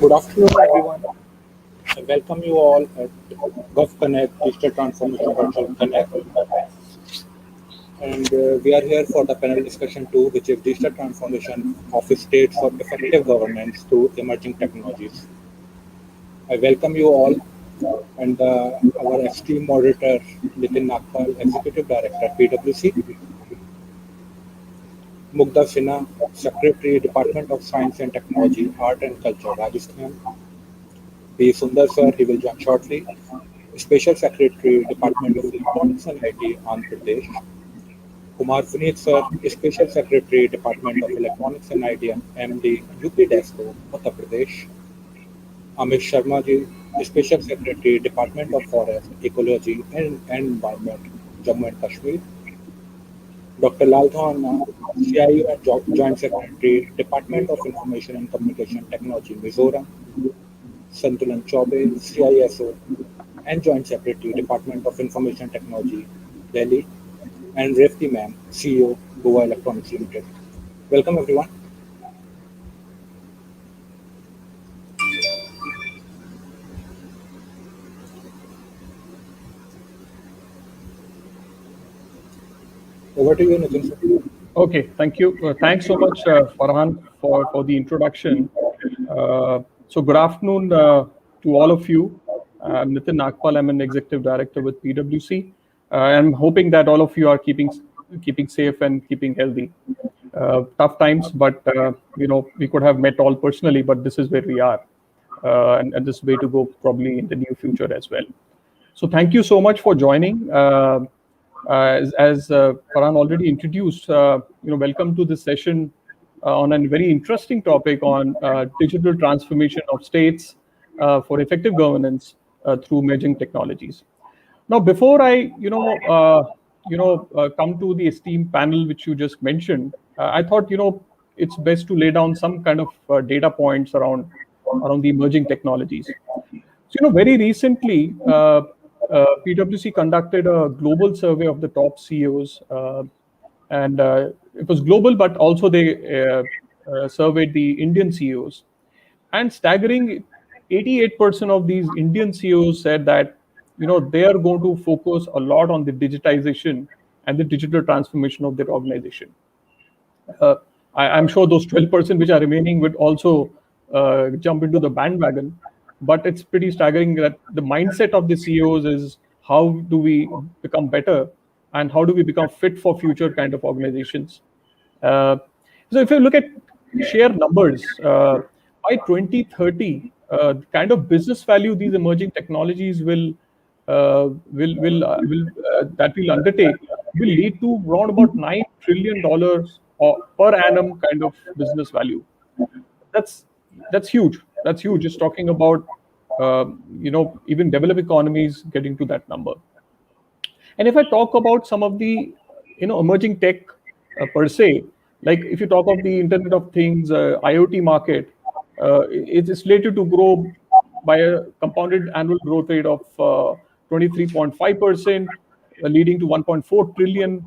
Good afternoon, everyone. I welcome you all at Gulf Connect Digital Transformation Virtual Connect. And we are here for the panel discussion 2, which is digital transformation of states for effective governance through emerging technologies. I welcome you all and our esteemed moderator, Nitin, Nagpal, Executive Director, PwC, Mughda, Sinha, Secretary, Department of Science and Technology, Art and Culture, Rajasthan, B. Sundar sir, he will join shortly, Special Secretary, Department of Electronics and IT, Andhra Pradesh, Kumar Vineet sir, Special Secretary, Department of Electronics and IT, MD, UPDESCO, Uttar Pradesh, Amit Sharma ji, Special Secretary, Department of Forest, Ecology and Environment, Jammu and Kashmir, Dr. Lalthlamuana, CIO and Joint Secretary, Department of Information and Communication Technology, Mizoram, Santulan, Chaubey, CISO and Joint Secretary, Department of Information Technology, Delhi, and Revati ma'am, CEO, GOUP Electronics Limited. Welcome everyone. Over to you, Nitin sir. Okay, thank you. Thanks so much, Farhan, for the introduction. So good afternoon to all of you. I'm Nitin Nagpal. I'm an executive director with PwC. I'm hoping that all of you are keeping safe and keeping healthy. Tough times, but we could have met all personally, but this is where we are, and this is way to go probably in the near future as well. So thank you so much for joining. As Farhan already introduced, welcome to this session on a very interesting topic on digital transformation of states for effective governance through emerging technologies. Now, before I, come to the esteemed panel which you just mentioned, I thought, it's best to lay down some kind of data points around the emerging technologies. So, very recently, PwC conducted a global survey of the top CEOs, and it was global, but also they surveyed the Indian CEOs. And staggering, 88% of these Indian CEOs said that they are going to focus a lot on the digitization and the digital transformation of their organization. I'm sure those 12% which are remaining would also jump into the bandwagon. But it's pretty staggering that the mindset of the CEOs is how do we become better and how do we become fit for future kind of organizations. So if you look at sheer numbers, by 2030, the kind of business value these emerging technologies will undertake will lead to around about $9 trillion per annum kind of business value. That's huge. That's huge. Just talking about even developed economies getting to that number. And if I talk about some of the emerging tech per se, like if you talk of the Internet of Things, IoT market, it is slated to grow by a compounded annual growth rate of 23.5%, leading to 1.4 trillion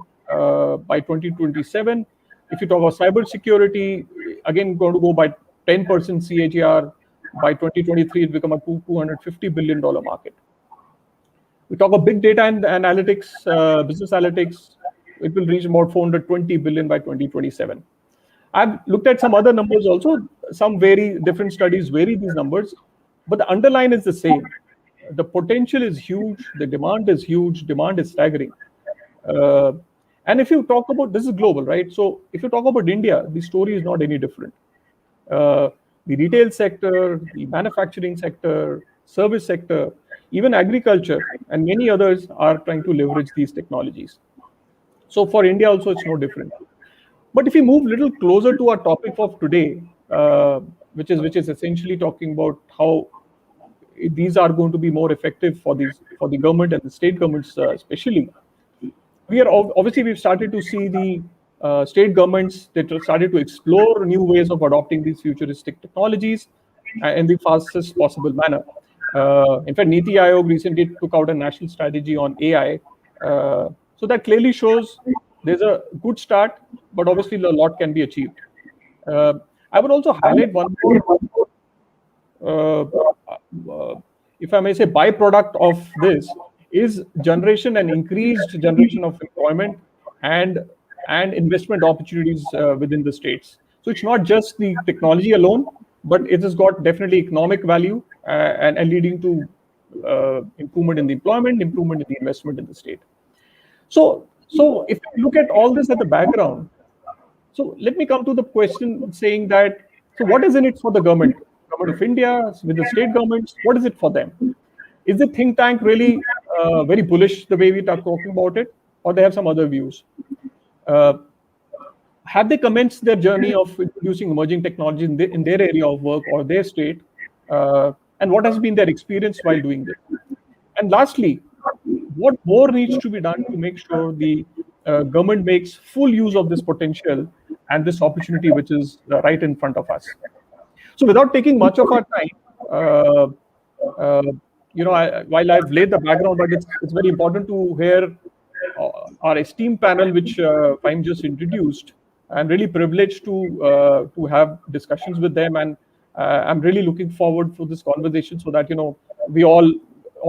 by 2027. If you talk about cybersecurity, again going to go by 10% CAGR. By 2023, it become a $250 billion market. We talk about big data and analytics, business analytics, it will reach about 420 billion by 2027. I've looked at some other numbers also. Some different studies vary these numbers, but the underline is the same. The potential is huge. The demand is huge. Demand is staggering. And if you talk about, this is global, right? So if you talk about India, the story is not any different. The retail sector, the manufacturing sector, service sector, even agriculture, and many others are trying to leverage these technologies. So for India also, it's no different. But if we move a little closer to our topic of today, which is essentially talking about how these are going to be more effective for the government and the state governments, especially. We've started to see the state governments that started to explore new ways of adopting these futuristic technologies in the fastest possible manner. In fact, Niti Aayog recently took out a national strategy on AI. So that clearly shows there's a good start, but obviously a lot can be achieved. I would also highlight one more uh, if I may say, byproduct of this is generation and increased generation of employment and and investment opportunities within the states. So it's not just the technology alone, but it has got definitely economic value and leading to improvement in the employment, improvement in the investment in the state. So if you look at all this at the background, so let me come to the question saying that, so what is in it for the government? Government of India, with the state governments, what is it for them? Is the think tank really very bullish the way we are talking about it, or they have some other views? Uh, have they commenced their journey of introducing emerging technology in their area of work or their state? And what has been their experience while doing this? And lastly, what more needs to be done to make sure the government makes full use of this potential and this opportunity which is right in front of us? So, without taking much of our time, uh, uh, while I've laid the background, but it's very important to hear our esteemed panel, which I'm just introduced. I'm really privileged to have discussions with them, and I'm really looking forward for this conversation so that we all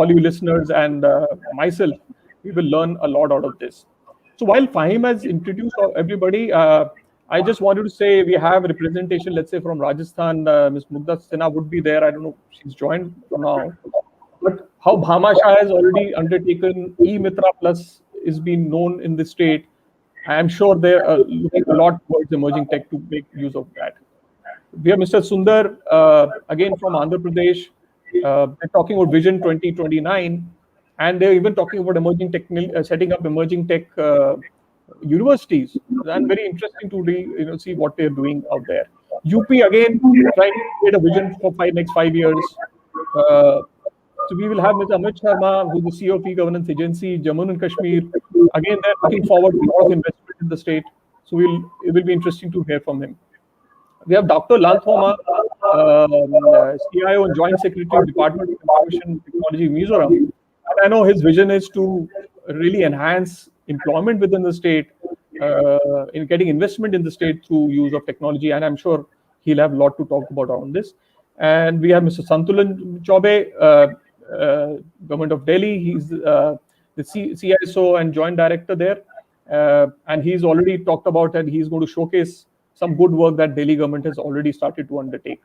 you listeners and myself, we will learn a lot out of this. So while Fahim has introduced everybody, I just wanted to say we have representation, let's say from Rajasthan, Ms. Mughda Sinha would be there. I don't know, she's joined for now. But how Bhamasha has already undertaken e-Mitra Plus is being known in the state. I am sure they're looking a lot towards emerging tech to make use of that. We have Mr. Sundar, again from Andhra Pradesh. They're talking about Vision 2029, and they're even talking about setting up emerging tech universities. And very interesting to see what they're doing out there. UP again trying to create a vision for next 5 years. So we will have Mr. Amit Sharma, who's the CEO of e-governance agency, Jammu and Kashmir. Again, they're looking forward to a lot of investment in the state. So it will be interesting to hear from him. We have Dr. Lalthlamuanaa, CIO and Joint Secretary, Department of Information Technology, Mizoram. And I know his vision is to really enhance employment within the state, in getting investment in the state through use of technology. And I'm sure he'll have a lot to talk about on this. And we have Mr. Santulan Chaubey, Government of Delhi. He's the CISO and Joint Director there. And he's already talked about that he's going to showcase some good work that Delhi government has already started to undertake.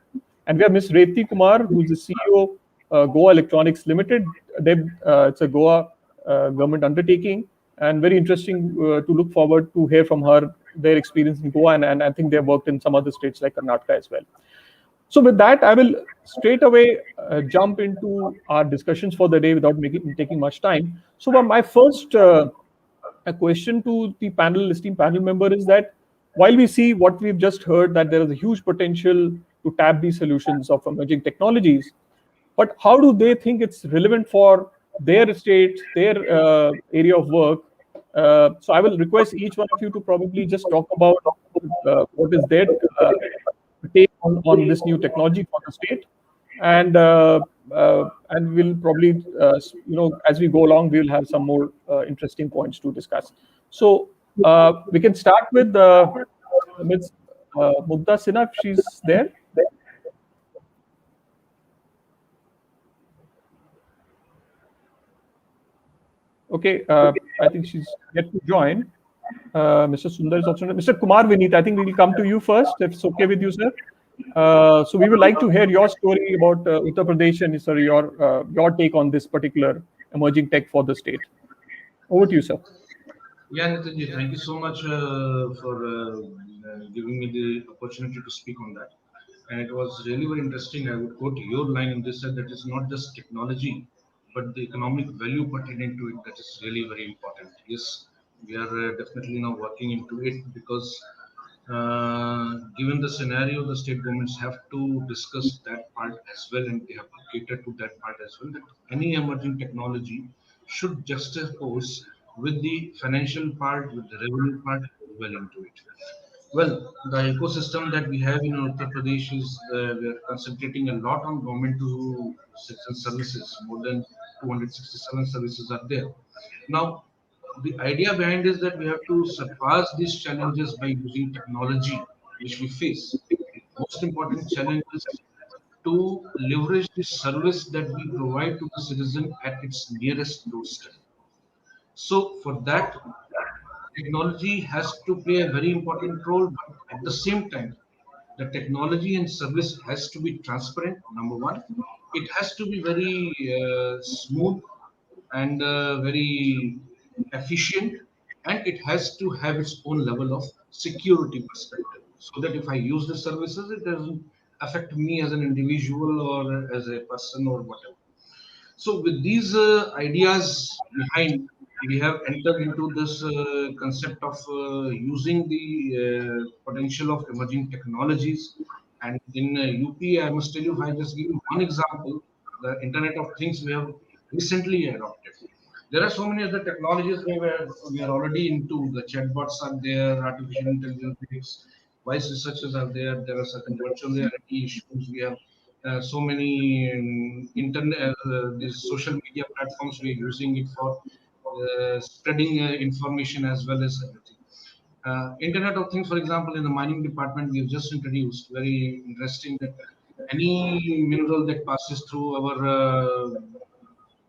And we have Ms. Revati Kumar, who's the CEO of Goa Electronics Limited. It's a Goa government undertaking, and very interesting to look forward to hear from her their experience in Goa, and I think they've worked in some other states like Karnataka as well. So with that, I will straight away jump into our discussions for the day without taking much time. So my first a question to the esteemed panel member is that while we see what we've just heard, that there is a huge potential to tap these solutions of emerging technologies, but how do they think it's relevant for their states, their area of work? So I will request each one of you to probably just talk about what is their take on this new technology for the state, and we'll probably as we go along, we'll have some more interesting points to discuss. So we can start with Ms. Mughda Sinha, if she's there. Okay, I think she's yet to join. Mr. Sundar is also Mr. Kumar Vineet. I think we will come to you first, if it's okay with you, sir. So we would like to hear your story about Uttar Pradesh and sir, your take on this particular emerging tech for the state. Over to you, sir. Yeah, Nitin, thank you so much for giving me the opportunity to speak on that. And it was really very interesting. I would quote your line in this that it's not just technology, but the economic value pertaining to it that is really very important. Yes, we are definitely now working into it because given the scenario, the state governments have to discuss that part as well, and they have to cater to that part as well. That any emerging technology should juxtapose with the financial part, with the revenue part as well into it. Well, the ecosystem that we have in Uttar Pradesh is we are concentrating a lot on government to citizen services. More than 267 services are there. Now, the idea behind is that we have to surpass these challenges by using technology which we face. The most important challenge is to leverage the service that we provide to the citizen at its nearest doorstep. So for that, technology has to play a very important role, but at the same time, the technology and service has to be transparent. Number one, it has to be very smooth and very efficient, and it has to have its own level of security perspective, so that if I use the services, it doesn't affect me as an individual or as a person or whatever. So, with these ideas behind, we have entered into this concept of using the potential of emerging technologies. And in UP, I must tell you, if I just give you one example, the Internet of Things we have recently adopted. There are so many other technologies we are already into. The chatbots are there, artificial intelligence, voice researchers are there. There are certain virtual reality issues. We have so many internet, these social media platforms. We're using it for spreading information as well as everything. Internet of Things, for example, in the mining department, we've just introduced very interesting that any mineral that passes through our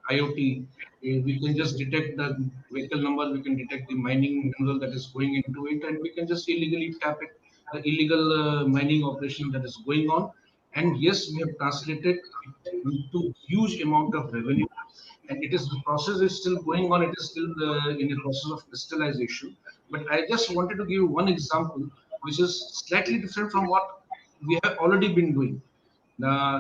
IoT, we can just detect the vehicle number, we can detect the mining mineral that is going into it, and we can just illegally tap it, the illegal mining operation that is going on. And yes, we have translated it into huge amount of revenue, and it is the process is still going on. It is still in a process of crystallization. But I just wanted to give you one example, which is slightly different from what we have already been doing.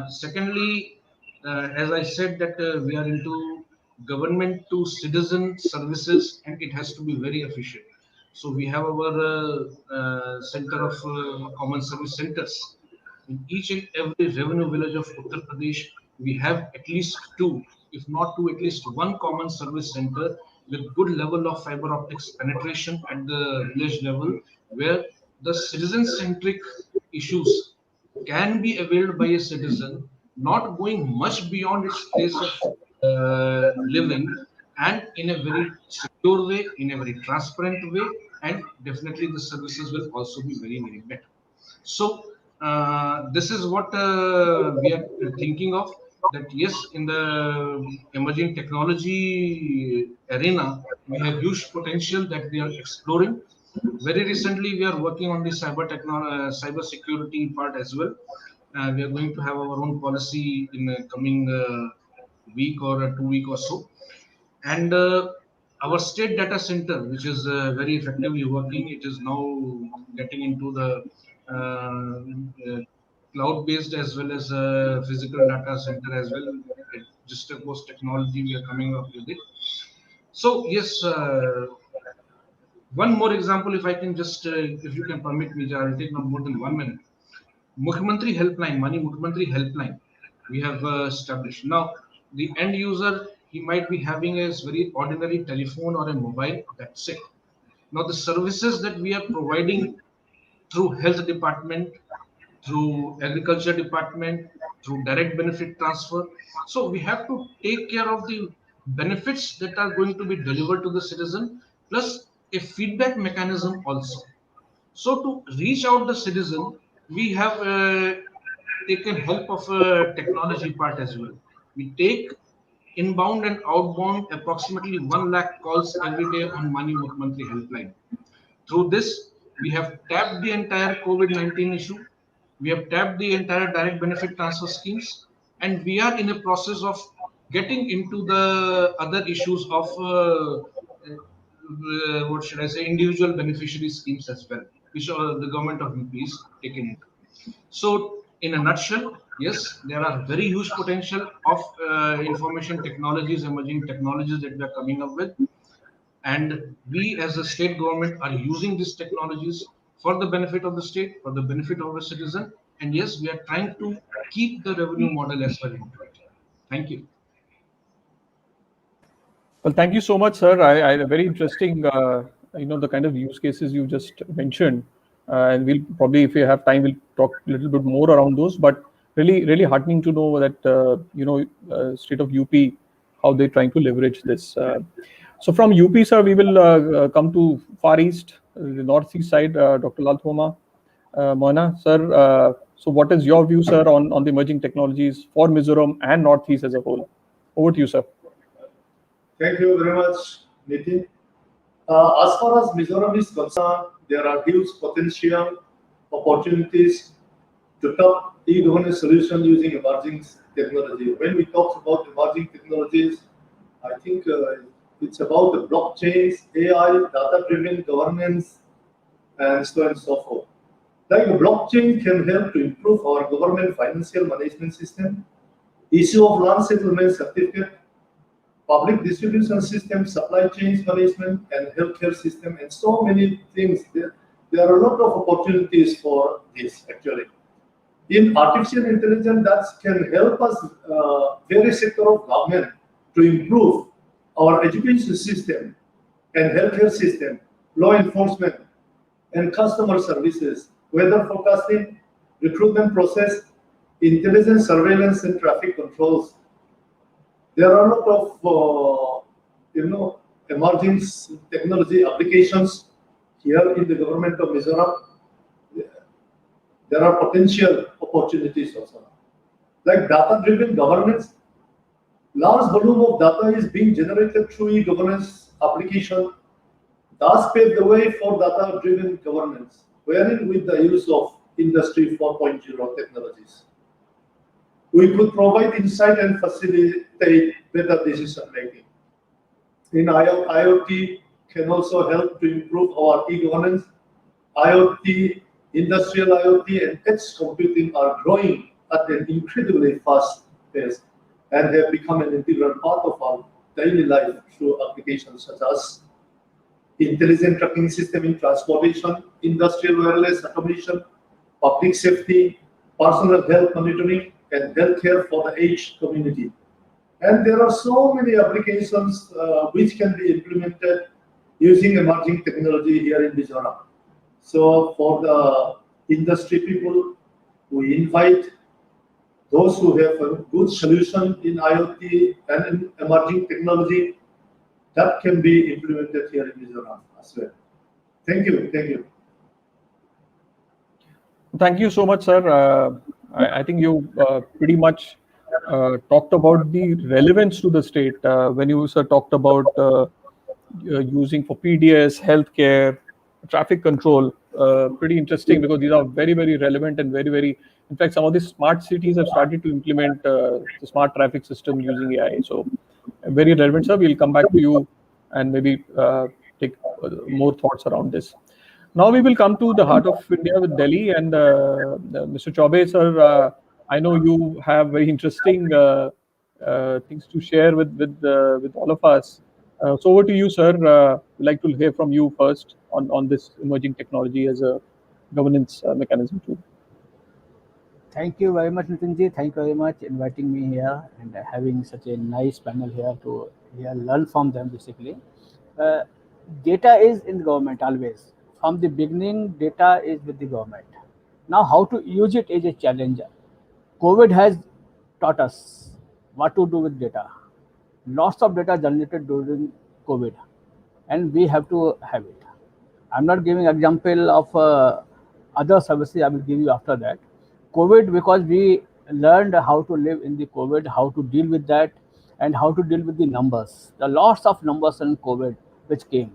Secondly, as I said, that we are into government to citizen services, and it has to be very efficient. So we have our center of common service centers. In each and every revenue village of Uttar Pradesh, we have at least two, if not two, at least one common service center with good level of fiber optics penetration at the village level, where the citizen-centric issues can be availed by a citizen, not going much beyond its place of living, and in a very secure way, in a very transparent way, and definitely the services will also be very, very better. So this is what we are thinking of. That yes, in the emerging technology arena, we have huge potential that we are exploring. Very recently, we are working on the cyber security part as well. We are going to have our own policy in the coming week or 2 week or so. And our state data center, which is very effectively working, it is now getting into the cloud-based as well as physical data center as well. Just a post technology, we are coming up with it. So yes, one more example, if I can just, if you can permit me, I'll take not more than 1 minute. Mukhyamantri helpline, Money Mukhyamantri helpline, we have established. Now, the end user, he might be having a very ordinary telephone or a mobile, that's it. Now, the services that we are providing through health department, through agriculture department, through direct benefit transfer. So we have to take care of the benefits that are going to be delivered to the citizen, plus a feedback mechanism also. So to reach out the citizen, we have taken help of technology part as well. We take inbound and outbound approximately 1 lakh calls every day on Money Mukhyamantri helpline. Through this, we have tapped the entire COVID-19 issue. We have tapped the entire direct benefit transfer schemes, and we are in a process of getting into the other issues of what should I say, individual beneficiary schemes as well, which the government of UP is taken into. So, in a nutshell, yes, there are very huge potential of information technologies, emerging technologies that we are coming up with, and we as a state government are using these technologies for the benefit of the state, for the benefit of the citizen, and yes, we are trying to keep the revenue model as well into it. Thank you. Well, thank you so much, sir. I very interesting, the kind of use cases you just mentioned, and we'll probably, if we have time, we'll talk a little bit more around those. But really, really heartening to know that state of UP, how they're trying to leverage this. So from UP, sir, we will come to Far East, the Northeast side, Dr. Lalthlamuanaa, Moana, sir. So what is your view, sir, on the emerging technologies for Mizoram and Northeast as a whole? Over to you, sir. Thank you very much, Nitin. As far as Mizoram is concerned, there are huge potential opportunities to top e-governance solution using emerging technology. When we talk about emerging technologies, I think it's about the blockchains, AI, data-driven governance, and so on and so forth. Like the blockchain can help to improve our government financial management system, issue of land settlement certificate, public distribution system, supply chains management, and healthcare system, and so many things. There are a lot of opportunities for this actually. In artificial intelligence, that can help us, various sector of government, to improve our education system and healthcare system, law enforcement, and customer services, weather forecasting, recruitment process, intelligence surveillance, and traffic controls. There are a lot of emerging technology applications here in the government of Mizoram. There are potential opportunities also. Like data-driven governance, large volume of data is being generated through e-governance application. Thus pave the way for data-driven governance, wherein with the use of Industry 4.0 technologies, we could provide insight and facilitate better decision making. In IoT can also help to improve our e-governance. IoT, industrial IoT, and edge computing are growing at an incredibly fast pace and have become an integral part of our daily life through applications such as intelligent tracking system in transportation, industrial wireless automation, public safety, personal health monitoring, and healthcare for the aged community. And there are so many applications which can be implemented using emerging technology here in Mizoram. So for the industry people, we invite those who have a good solution in IoT and in emerging technology that can be implemented here in Mizoram as well. Thank you. Thank you. Thank you so much, sir. I think you pretty much talked about the relevance to the state when you, sir, talked about using for PDS, healthcare, traffic control. Pretty interesting because these are very, very relevant and very, very. In fact, some of these smart cities have started to implement the smart traffic system using AI. So, very relevant, sir. We'll come back to you and maybe take more thoughts around this. Now we will come to the heart of India with Delhi, and Mr. Chaubey, sir, I know you have very interesting things to share with all of us. So over to you, sir. We'd like to hear from you first on this emerging technology as a governance mechanism too. Thank you very much, Nitinji. Thank you very much inviting me here and having such a nice panel here to learn from them basically. Data is in the government always. From the beginning, data is with the government. Now, how to use it is a challenge. COVID has taught us what to do with data. Lots of data generated during COVID, and we have to have it. I'm not giving example of other services. I will give you after that. COVID, because we learned how to live in the COVID, how to deal with that, and how to deal with the numbers. The lots of numbers in COVID which came.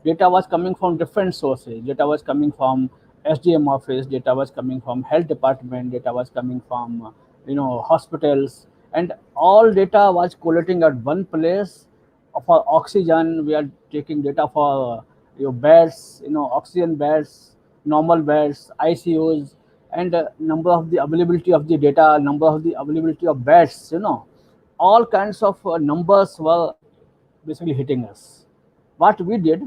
Data was coming from different sources. Data was coming from SDM office. Data was coming from health department. Data was coming from hospitals, and all data was collating at one place. For oxygen, we are taking data for your beds, oxygen beds, normal beds, ICUs, and number of the availability of the data, number of the availability of beds. All kinds of numbers were basically hitting us. What we did,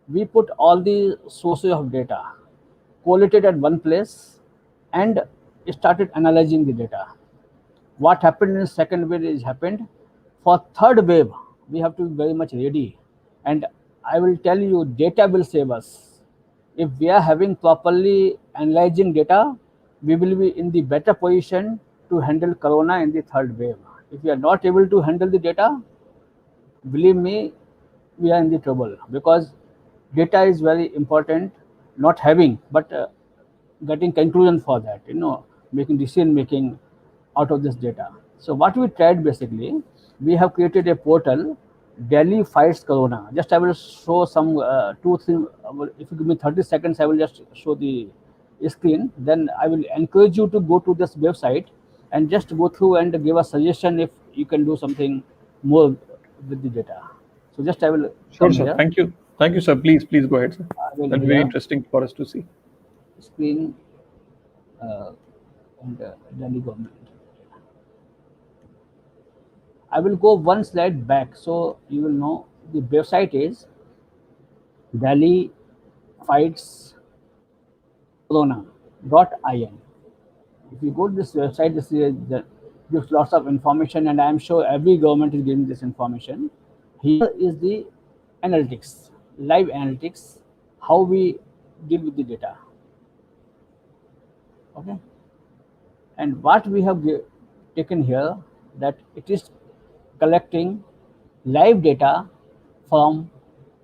we put all the sources of data, collated at one place, and started analyzing the data. What happened in second wave is happened. For third wave, we have to be very much ready. And I will tell you, data will save us. If we are having properly analyzing data, we will be in the better position to handle corona in the third wave. If we are not able to handle the data, believe me, we are in the trouble, because data is very important, not having, but getting conclusion for that. making decision making out of this data. So what we tried basically, we have created a portal, Delhi fights Corona. Just I will show some two, three. If you give me 30 seconds, I will just show the screen. Then I will encourage you to go to this website and just go through and give a suggestion if you can do something more with the data. So just I will Sure, come sir. here. Thank you, sir. Please go ahead, sir. I will That's very here interesting for us to see. screen and Delhi government. I will go one slide back so you will know the website is Delhi fights corona.in. If you go to this website, this is gives lots of information, and I am sure every government is giving this information. Here is the analytics, live analytics, how we deal with the data. Okay, and what we have taken here, that it is collecting live data from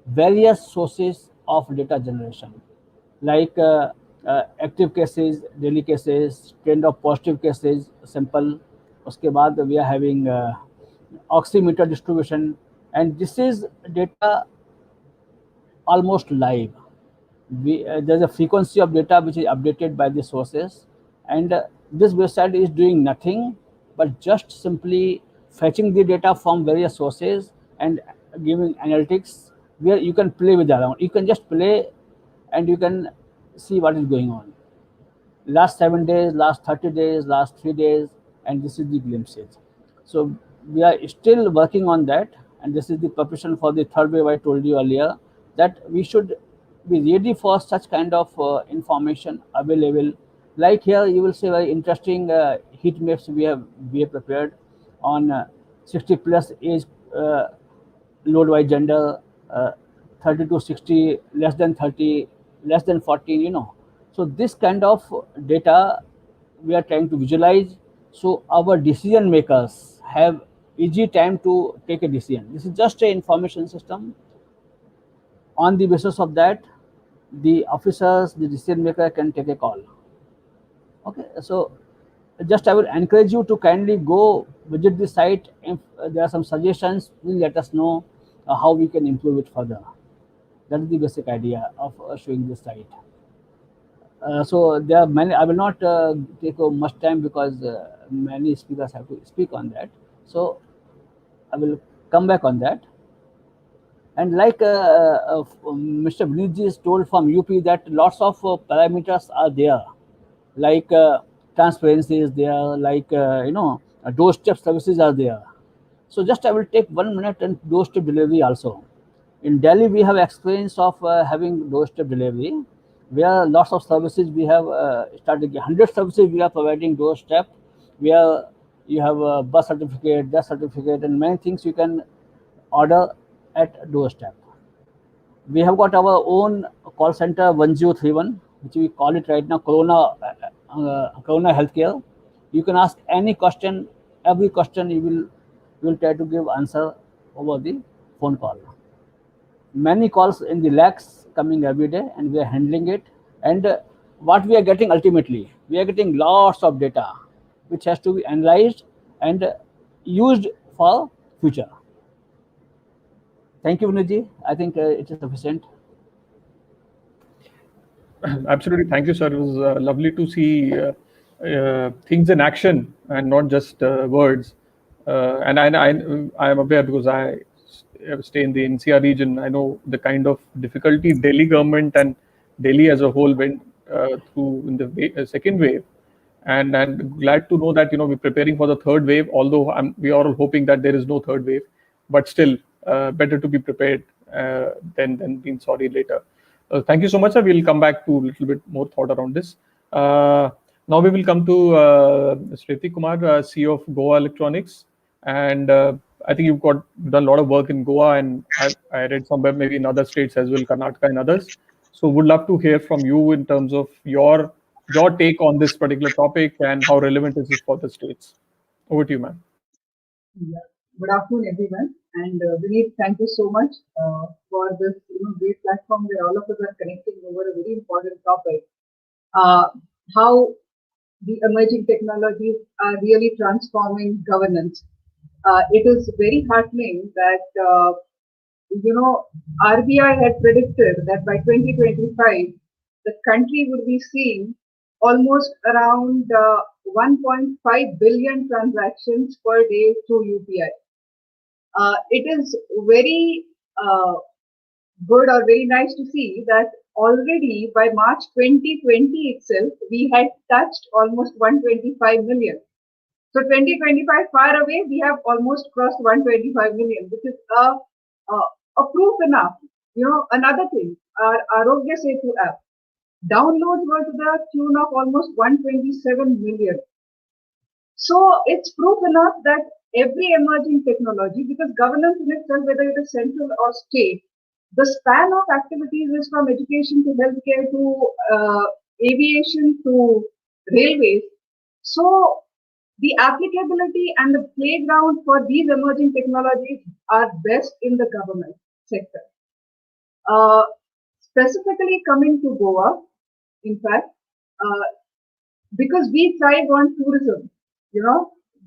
various sources of data generation, like active cases, daily cases, trend of positive cases, simple. Uske baad we are having oximeter distribution, and this is data almost live. There's a frequency of data which is updated by the sources, and this website is doing nothing but just simply fetching the data from various sources and giving analytics where you can play with around. You can just play and you can see what is going on. Last 7 days, last 30 days, last 3 days, and this is the glimpses. So we are still working on that, and this is the preparation for the third wave. I told you earlier that we should be ready for such kind of information available. Like here, you will see very interesting heat maps we have prepared on 60 plus age, load by gender, 30 to 60, less than 30, less than 14, So this kind of data we are trying to visualize, so our decision makers have easy time to take a decision. This is just an information system. On the basis of that, the officers, the decision maker can take a call. Okay, so just I will encourage you to kindly go visit the site. If there are some suggestions, please let us know how we can improve it further. That is the basic idea of showing this site. So there are many. I will not take much time because many speakers have to speak on that. So I will come back on that. And like Mr. Vineet is told from UP that lots of parameters are there, like transparency is there, like doorstep services are there. So just I will take 1 minute and doorstep delivery also. In Delhi, we have experience of having doorstep delivery, where lots of services we have started. 100 services we are providing doorstep, where you have a birth certificate, death certificate, and many things you can order at doorstep. We have got our own call center 1031, which we call it right now Corona Healthcare. You can ask any question, every question you will try to give answer over the phone call. Many calls in the lakhs coming every day, and we are handling it. And what we are getting ultimately, we are getting lots of data which has to be analyzed and used for future. Thank you, Vineet. I think it is sufficient. Absolutely. Thank you, sir. It was lovely to see things in action and not just words. And I am aware because I stay in the NCR region. I know the kind of difficulty Delhi government and Delhi as a whole went through in the second wave. And glad to know that we're preparing for the third wave. Although we are all hoping that there is no third wave, but still better to be prepared than being sorry later. Thank you so much, sir. We'll come back to a little bit more thought around this. Now we will come to Sriti Kumar, CEO of Goa Electronics, and I think you've done a lot of work in Goa, and I read somewhere maybe in other states as well, Karnataka and others. So would love to hear from you in terms of your take on this particular topic and how relevant is this for the states. Over to you, ma'am. Yeah. Good afternoon, everyone. And Vineet, thank you so much for this great platform where all of us are connecting over a very important topic. How the emerging technologies are really transforming governance. It is very heartening that RBI had predicted that by 2025 the country would be seeing almost around 1.5 billion transactions per day through UPI. It is very good or very nice to see that already by March 2020 itself, we had touched almost 125 million. So 2025 far away, we have almost crossed 125 million, which is a proof enough. Another thing, our Arogya Setu app, downloads were to the tune of almost 127 million. So it's proof enough that every emerging technology, because governance in itself, whether it is central or state, the span of activities is from education to healthcare to aviation to railways. So the applicability and the playground for these emerging technologies are best in the government sector. Specifically coming to Goa, in fact, because we thrive on tourism,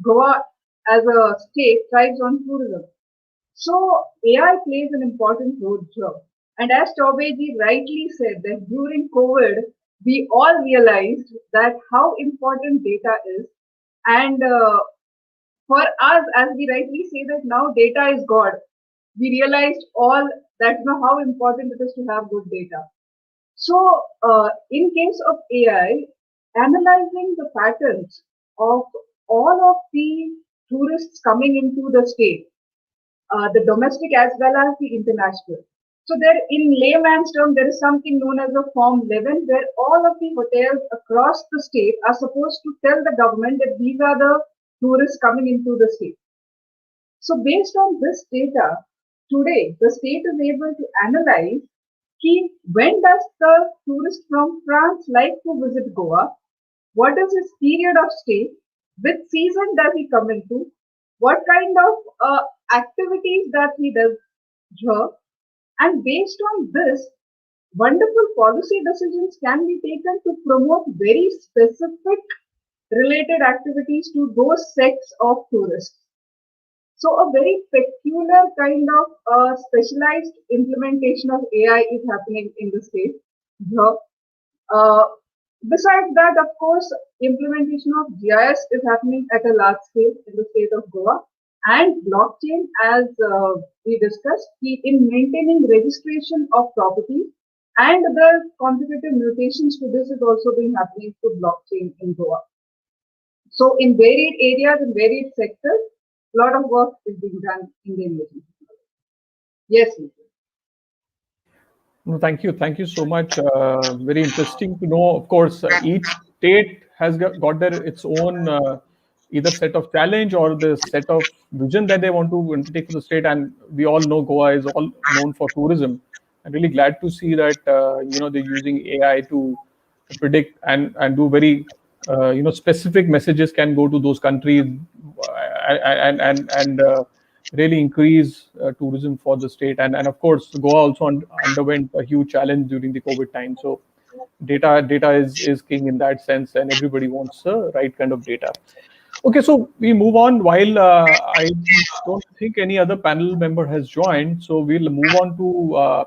Goa as a state thrives on tourism. So AI plays an important role here. And as Chaubey ji rightly said that during COVID, we all realized that how important data is. And for us, as we rightly say that now data is God, we realized all that how important it is to have good data. So in case of AI, analyzing the patterns of all of the tourists coming into the state, the domestic as well as the international. So there, in layman's term, there is something known as a Form 11, where all of the hotels across the state are supposed to tell the government that these are the tourists coming into the state. So based on this data, today the state is able to analyze when does the tourist from France like to visit Goa, what is his period of stay, which season does he come into, what kind of activities that he does here, and based on this, wonderful policy decisions can be taken to promote very specific related activities to those sects of tourists. So a very peculiar kind of specialized implementation of AI is happening in the state here. Besides that, of course, implementation of GIS is happening at a large scale in the state of Goa, and blockchain, as we discussed, in maintaining registration of property, and the contributive mutations to this is also being happening through blockchain in Goa. So in varied areas, in varied sectors, a lot of work is being done in the emerging. Yes, Nitin. No, thank you. Thank you so much. Very interesting to know. Of course, each state has got its own either set of challenge or the set of vision that they want to undertake for the state. And we all know Goa is all known for tourism. I'm really glad to see that they're using AI to predict and do very specific messages can go to those countries and really increase tourism for the state. And of course, Goa also underwent a huge challenge during the COVID time. So data is king in that sense, and everybody wants the right kind of data. Okay, so we move on. While I don't think any other panel member has joined, so we'll move on to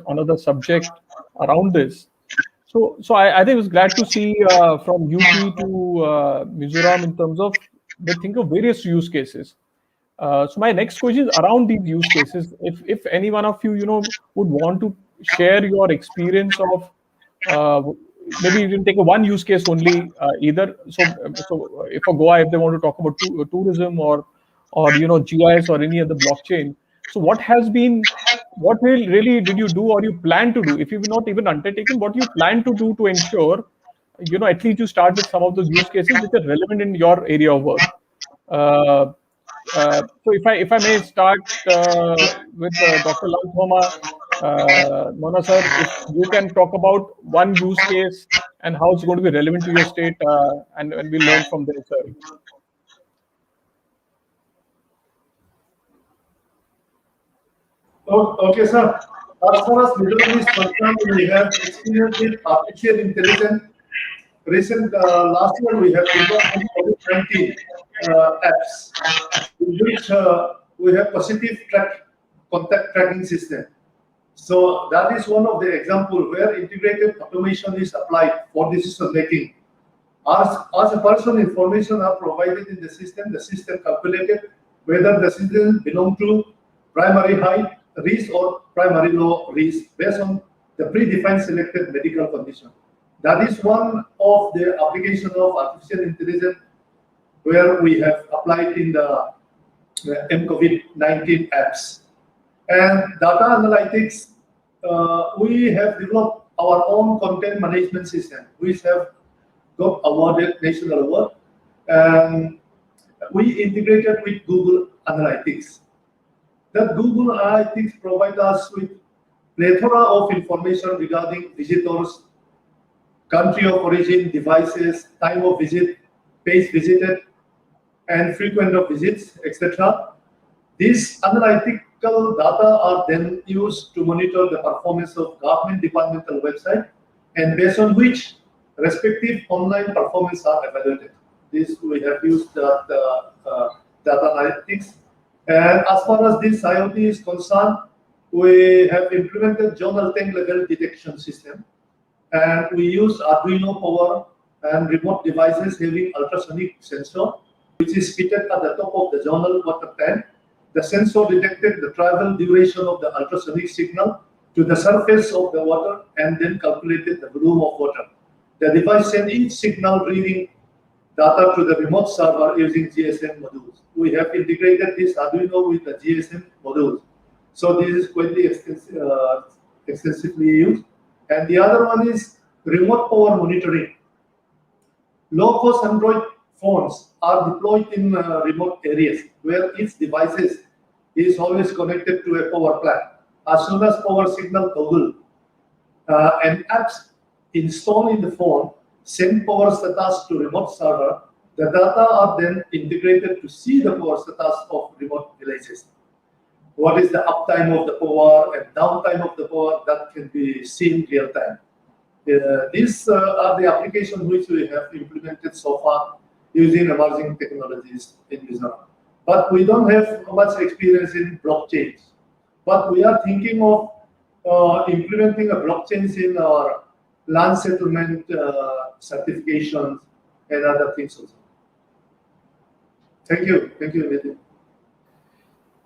another subject around this. So I think it was glad to see from UP to Mizoram in terms of they think of various use cases. So my next question is around these use cases. If any one of you would want to share your experience of maybe you can take a one use case only either. So if for Goa, if they want to talk about tourism or GIS or any other blockchain. So what really did you do or you plan to do if you've not even undertaken? What you plan to do to ensure at least you start with some of those use cases which are relevant in your area of work. So if I may start with Dr. Lalthlamuanaa, sir, if you can talk about one use case and how it's going to be relevant to your state, and we'll learn from there, sir. Okay, sir. As far as Mizoram is concerned, we have experience with artificial intelligence last year we have developed some COVID-19 apps, in which we have positive contact tracking system. So that is one of the example where integrated automation is applied for decision making. As a person, information are provided in the system calculated whether the citizen belong to primary high risk or primary low risk based on the predefined selected medical condition. That is one of the application of artificial intelligence where we have applied in the COVID-19 apps. And data analytics, we have developed our own content management system, which have got awarded national award. And we integrated with Google Analytics. That Google Analytics provide us with plethora of information regarding visitors, country of origin, devices, time of visit, place visited, and frequent of visits, etc. These analytical data are then used to monitor the performance of government departmental website, and based on which respective online performance are evaluated. This we have used the data analytics. And as far as this IoT is concerned, we have implemented zonal tank level detection system, and we use Arduino power and remote devices having ultrasonic sensor, which is fitted at the top of the zonal water tank. The sensor detected the travel duration of the ultrasonic signal to the surface of the water and then calculated the volume of water. The device sent each signal reading data to the remote server using GSM modules. We have integrated this Arduino with the GSM modules. So this is quite extensively used. And the other one is remote power monitoring. Low-cost Android phones are deployed in remote areas where each device is always connected to a power plant. As soon as power signal toggle and apps installed in the phone send power status to remote server, the data are then integrated to see the power status of remote villages. What is the uptime of the power and downtime of the power that can be seen real time. These are the applications which we have implemented so far using emerging technologies in Mizoram. But we don't have much experience in blockchains. But we are thinking of implementing a blockchain in our land settlement certifications and other things also. Thank you, Nitin.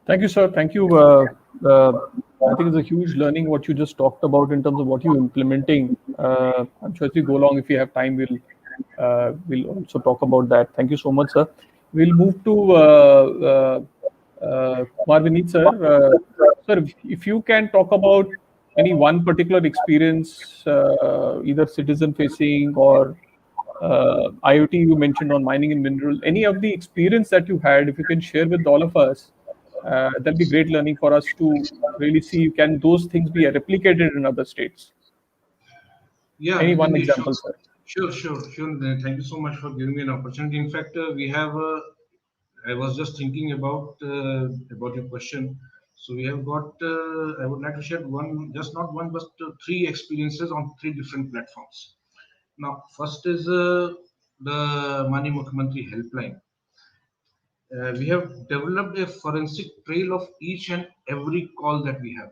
Thank you, sir. Thank you. I think it's a huge learning what you just talked about in terms of what you're implementing. I'm sure as we go along, if we have time, we'll also talk about that. Thank you so much, sir. We'll move to Kumar Vineet, sir. Sir, if you can talk about any one particular experience, either citizen-facing or IoT you mentioned on mining and mineral, any of the experience that you had, if you can share with all of us, that'll be great learning for us to really see, can those things be replicated in other states? Yeah. Any one example, sir? Sure. Thank you so much for giving me an opportunity. In fact, we have, I was just thinking about your question. So we have got, I would like to share not one, but three experiences on three different platforms. Now, first is the Mani Mukhyamantri helpline. We have developed a forensic trail of each and every call that we have.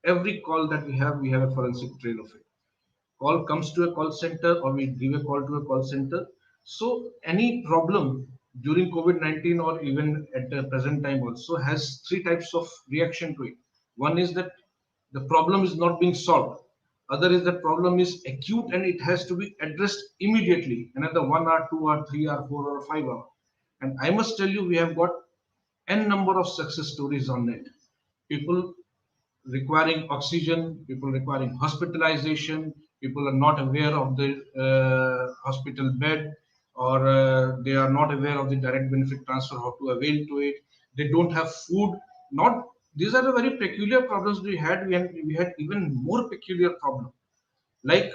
Every call that we have a forensic trail of it. Call comes to a call center or we give a call to a call center. So any problem during COVID-19 or even at the present time also has three types of reaction to it. One is that the problem is not being solved. Other is that problem is acute and it has to be addressed immediately. Another 1 hour, 2 hour, 3 hour, 4 or 5 hour. And I must tell you, we have got n number of success stories on it. People requiring oxygen, people requiring hospitalization, people are not aware of the hospital bed, or they are not aware of the direct benefit transfer, how to avail to it. They don't have food. These are the very peculiar problems we had. We had even more peculiar problem. Like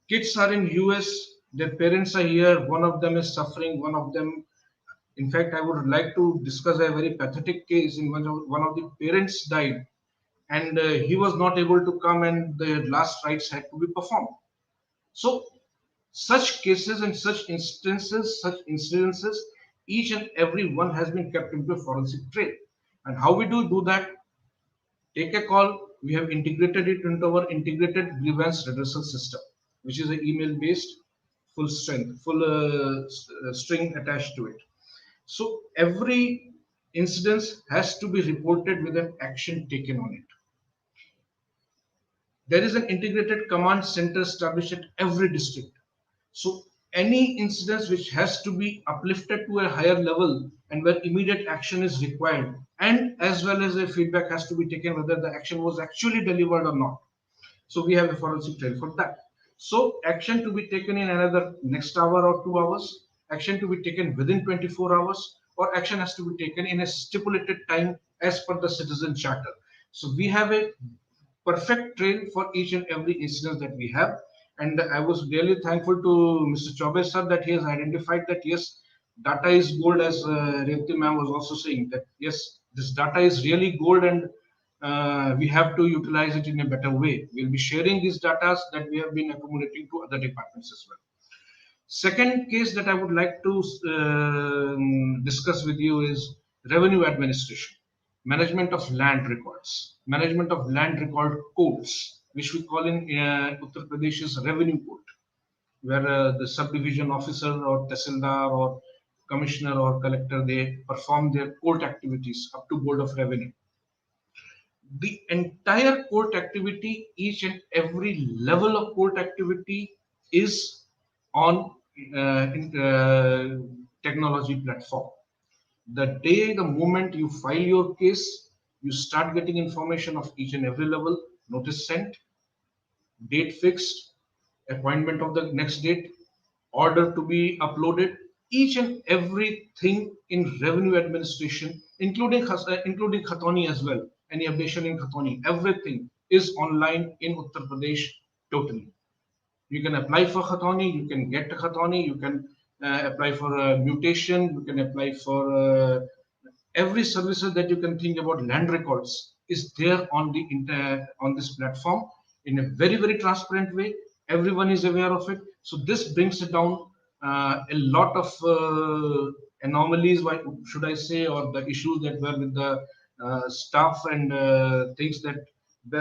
kids are in US, their parents are here, one of them is suffering, one of them. In fact, I would like to discuss a very pathetic case in one of the parents died, and he was not able to come, and the last rites had to be performed. So Such cases and such incidences, each and every one has been kept into a forensic trail. And how we do that? Take a call. We have integrated it into our integrated grievance redressal system, which is an email-based, full strength, full string attached to it. So every incident has to be reported with an action taken on it. There is an integrated command center established at every district. So any incidents which has to be uplifted to a higher level and where immediate action is required, and as well as a feedback has to be taken whether the action was actually delivered or not. So we have a forensic trail for that. So action to be taken in another next hour or 2 hours, action to be taken within 24 hours, or action has to be taken in a stipulated time as per the citizen charter. So we have a perfect trail for each and every incident that we have. And I was really thankful to Mr. Chaubey sir that he has identified that yes, data is gold, as Revati ma'am was also saying that yes, this data is really gold, and we have to utilize it in a better way. We'll be sharing these data that we have been accumulating to other departments as well. Second case that I would like to discuss with you is revenue administration, management of land records, management of land record codes, which we call in Uttar Pradesh's revenue code, where the subdivision officer or tehsildar or commissioner or collector, they perform their court activities up to board of revenue. The entire court activity, each and every level of court activity is on technology platform. The moment you file your case, you start getting information of each and every level, notice sent, date fixed, appointment of the next date, order to be uploaded, each and everything in revenue administration, including Khatoni as well. Any updation in Khatoni, everything is online in Uttar Pradesh totally. You can apply for Khatoni, you can get Khatoni, you can apply for a mutation, you can apply for every services that you can think about. Land records is there on on this platform in a very transparent way. Everyone is aware of it. So this brings it down a lot of anomalies, why should I say, or the issues that were with the staff and things that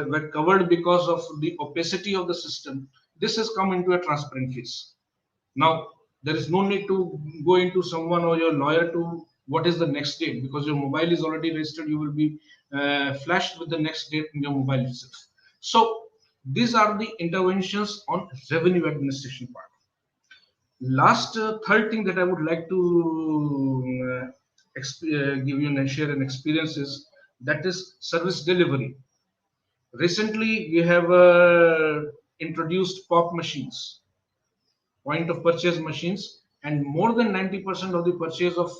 were covered because of the opacity of the system. This has come into a transparent phase. Now, there is no need to go into someone or your lawyer to what is the next date, because your mobile is already registered. You will be flashed with the next date in your mobile itself. So these are the interventions on revenue administration part. Last third thing that I would like to give you and share an experience is that is service delivery. Recently, we have introduced POP machines, point of purchase machines, and more than 90% of the purchase of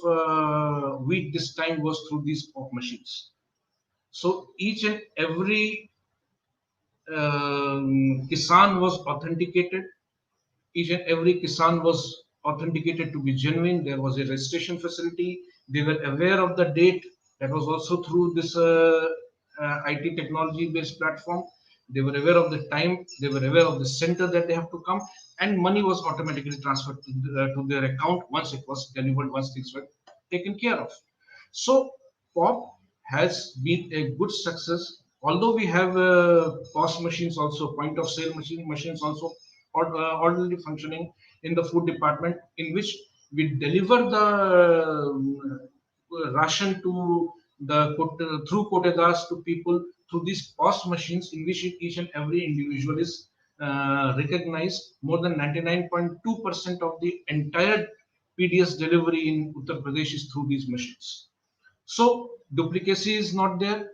wheat this time was through these POP machines. So each and every kisan was authenticated. Each and every kisan was authenticated to be genuine. There was a registration facility. They were aware of the date. That was also through this IT technology based platform. They were aware of the time. They were aware of the center that they have to come, and money was automatically transferred to their account once it was delivered, once things were taken care of. So POP has been a good success. Although we have POS machines also, point of sale machines also, orderly functioning in the food department, in which we deliver the ration to the through quotas to people through these POS machines, in which each and every individual is recognized. More than 99.2% of the entire PDS delivery in Uttar Pradesh is through these machines. So duplicacy is not there,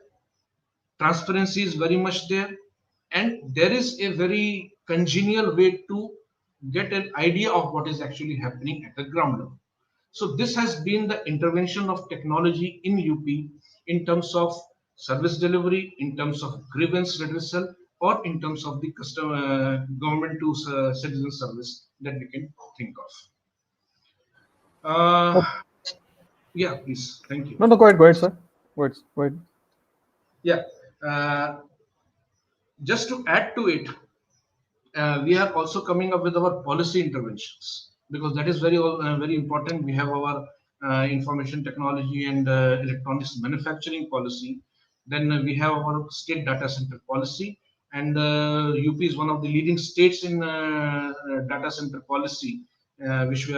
transparency is very much there, and there is a very congenial way to get an idea of what is actually happening at the ground level. So this has been the intervention of technology in UP in terms of service delivery, in terms of grievance redressal, or in terms of the customer government to citizen service that we can think of. Yeah, please. Thank you. No, go ahead, sir. Go ahead. Yeah. Just to add to it, we are also coming up with our policy interventions, because that is very important. We have our information technology and electronics manufacturing policy. Then we have our state data center policy, and UP is one of the leading states in data center policy, which we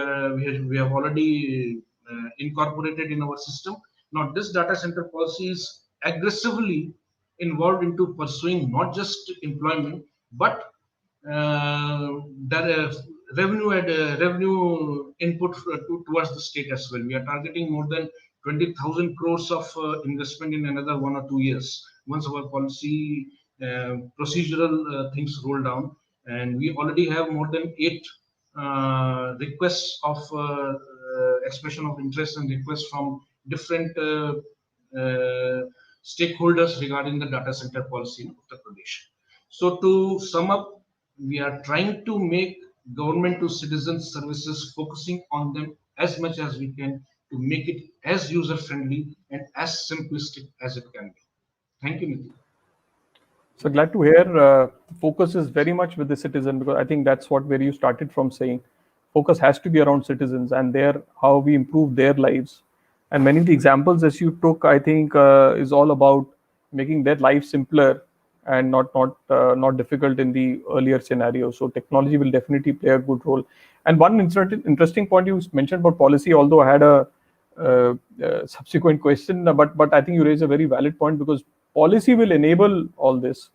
have already incorporated in our system. Now, this data center policy is aggressively involved into pursuing not just employment, but that revenue input towards the state as well. We are targeting more than 20,000 crores of investment in another 1 or 2 years once our policy procedural things roll down. And we already have more than 8 requests of expression of interest and requests from different stakeholders regarding the data center policy in Uttar Pradesh. So to sum up, we are trying to make government to citizen services, focusing on them as much as we can to make it as user friendly and as simplistic as it can be. Thank you, Nitin. So glad to hear the focus is very much with the citizen, because I think that's what where you started from saying focus has to be around citizens and their how we improve their lives. And many of the examples as you took, I think, is all about making their life simpler and not difficult in the earlier scenario. So technology will definitely play a good role. And one interesting point you mentioned about policy, although I had a subsequent question, but I think you raise a very valid point, because policy will enable all this,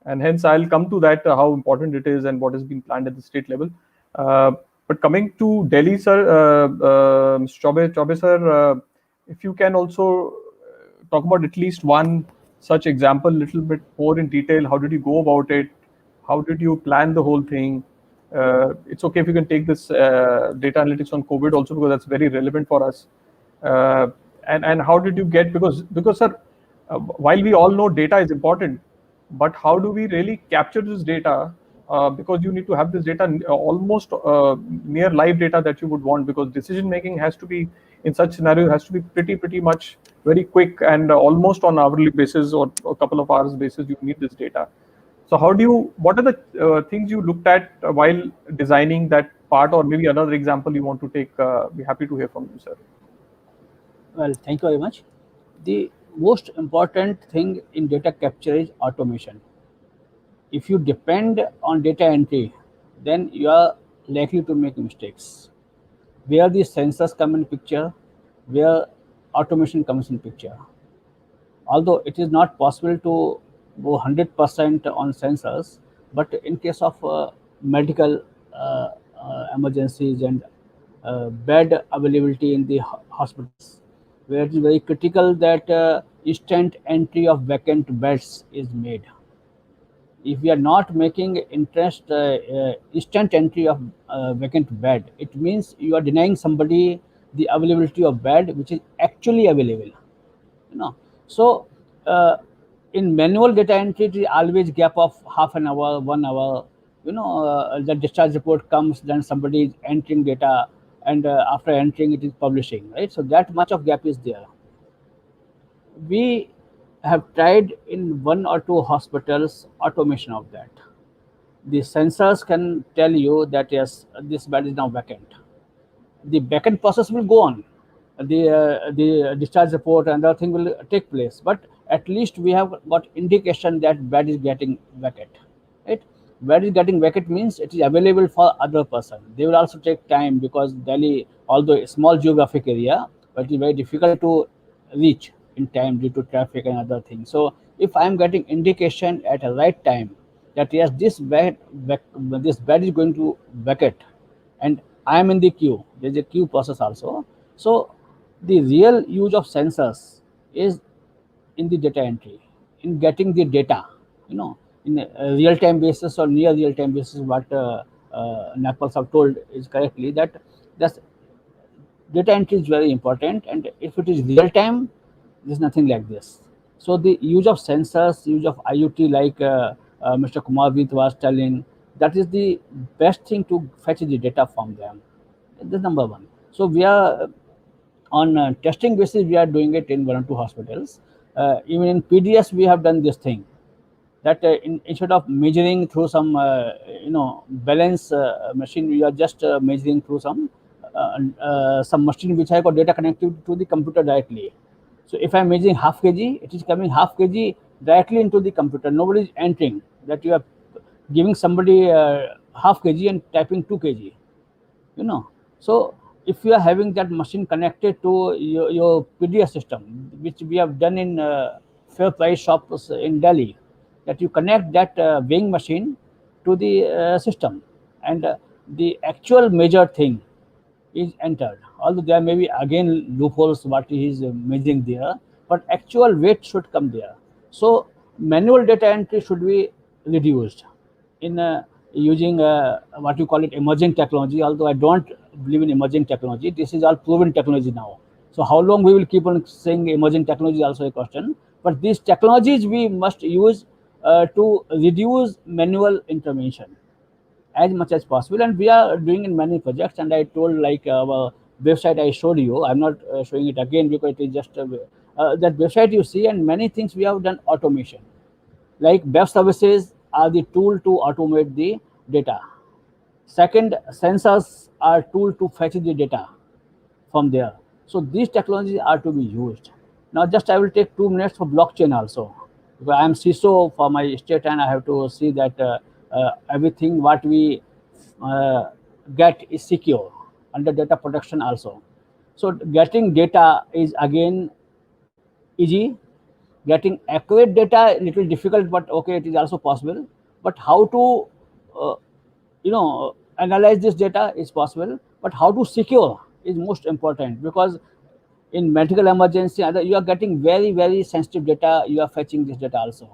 and hence I'll come to that, how important it is and what has been planned at the state level. But coming to Delhi, sir, Mr. Chaubey sir, if you can also talk about at least one such example, a little bit more in detail. How did you go about it? How did you plan the whole thing? It's okay if you can take this data analytics on COVID also, because that's very relevant for us. And how did you get, because sir, while we all know data is important, but how do we really capture this data? Because you need to have this data almost near live data that you would want, because decision making has to be in such scenario has to be pretty much very quick and almost on hourly basis or a couple of hours basis. You need this data. So what are the things you looked at while designing that part, or maybe another example you want to take? Be happy to hear from you, sir. Well, thank you very much. The most important thing in data capture is automation. If you depend on data entry, then you are likely to make mistakes. Where the sensors come in picture, where automation comes in picture. Although it is not possible to go 100% on sensors, but in case of medical emergencies and bed availability in the hospitals, where it is very critical that instant entry of vacant beds is made. If we are not making instant entry of vacant bed, it means you are denying somebody the availability of bed which is actually available. So in manual data entry, it is always gap of half an hour, 1 hour. The discharge report comes, then somebody is entering data, and after entering, it is publishing, right? So that much of gap is there. We have tried in 1 or 2 hospitals automation of that. The sensors can tell you that yes, this bed is now vacant. The backend process will go on. The discharge report and other thing will take place, but at least we have got indication that bed is getting vacant. Right? Bed is getting vacant means it is available for other person. They will also take time, because Delhi, although a small geographic area, but it is very difficult to reach in time due to traffic and other things. So if I am getting indication at a right time that yes, this bed is going to vacate, and I am in the queue. There is a queue process also. So the real use of sensors is in the data entry, in getting the data, in a real-time basis or near real-time basis. What Nagpal have told is correctly that data entry is very important, and if it is real-time, there's nothing like this. So the use of sensors, use of IoT, like Mr. Kumar was telling, that is the best thing to fetch the data from them. That's number one. So we are on testing basis. We are doing it in 1 or 2 hospitals. Even in PDS, we have done this thing. that instead of measuring through some balance machine, you are just measuring through some machine which have got data connected to the computer directly. So if I'm measuring half kg, it is coming half kg directly into the computer. Nobody is entering that you are giving somebody half kg and typing 2 kg. So if you are having that machine connected to your PDS system, which we have done in fair price shops in Delhi, that you connect that weighing machine to the system, and the actual measured thing is entered. Although there may be again loopholes what he is measuring there, but actual weight should come there. So manual data entry should be reduced in using what you call it emerging technology. Although I don't believe in emerging technology, this is all proven technology now. So how long we will keep on saying emerging technology is also a question. But these technologies we must use to reduce manual intervention as much as possible, and we are doing in many projects. And I told, like our website I showed you, I'm not showing it again because it is just that website you see, and many things we have done automation, like web services are the tool to automate the data. Second, sensors are tool to fetch the data from there. So these technologies are to be used. Now just I will take 2 minutes for blockchain also, because I am CISO for my state and I have to see that everything what we uh, get is secure under data protection also. So getting data is again easy. Getting accurate data little difficult, but okay, it is also possible. But how to uh, analyze this data is possible, but how to secure is most important, because in medical emergency you are getting very very sensitive data, you are fetching this data also.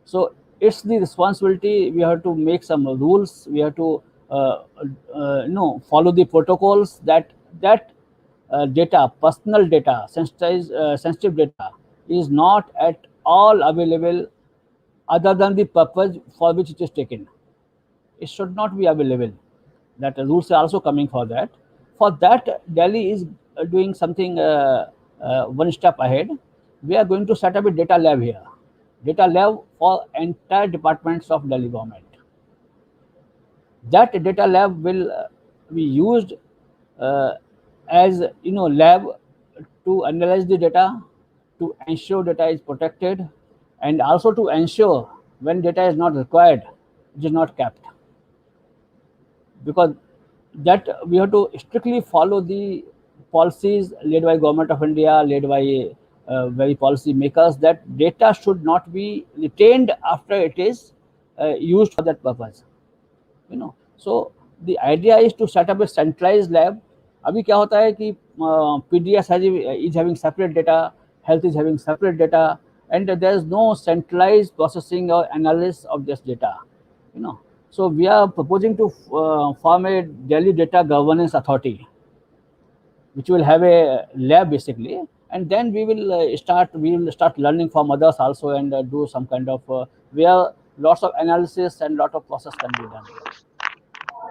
So it's the responsibility, we have to make some rules, we have to follow the protocols, that data, personal data, sensitive data is not at all available other than the purpose for which it is taken. It should not be available. That rules are also coming for that. For that, Delhi is doing something one step ahead. We are going to set up a data lab here, data lab for entire departments of Delhi government. That data lab will be used uh, as lab to analyze the data, to ensure data is protected, and also to ensure when data is not required, it is not kept. Because that we have to strictly follow the policies led by government of India, led by very policy makers, that data should not be retained after it is used for that purpose. So the idea is to set up a centralized lab. अभी क्या होता है कि PDS is having separate data, health is having separate data, and there is no centralized processing or analysis of this data. So we are proposing to form a Delhi Data Governance Authority, which will have a lab basically, and then we will start learning from others also, and do some kind of where lots of analysis and lot of process can be done.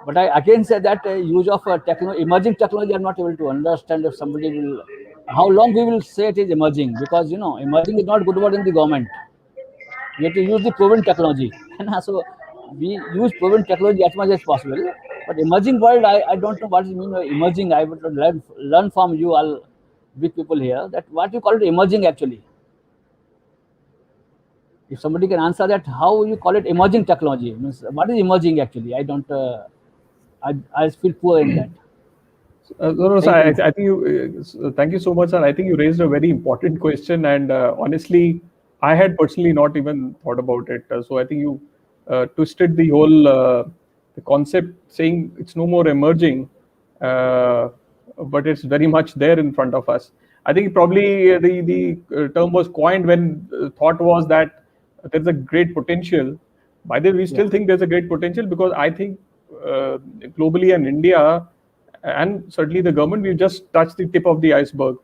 But I again say that use of emerging technology, I'm not able to understand if somebody will, how long we will say it is emerging, because emerging is not good word in the government. We have to use the proven technology. So we use proven technology as much as possible. But emerging world, I don't know what is mean by emerging. I would learn from you all big people here that what you call it emerging actually. If somebody can answer that, how you call it emerging technology? Means what is emerging actually? I don't. I feel poor in that. No, sir, I think you. Thank you so much, sir. I think you raised a very important question, and honestly, I had personally not even thought about it. So I think you twisted the whole the concept, saying it's no more emerging, but it's very much there in front of us. I think probably the term was coined when thought was that there's a great potential. By the way, we still think there's a great potential, because I think globally and India, and certainly the government, we've just touched the tip of the iceberg.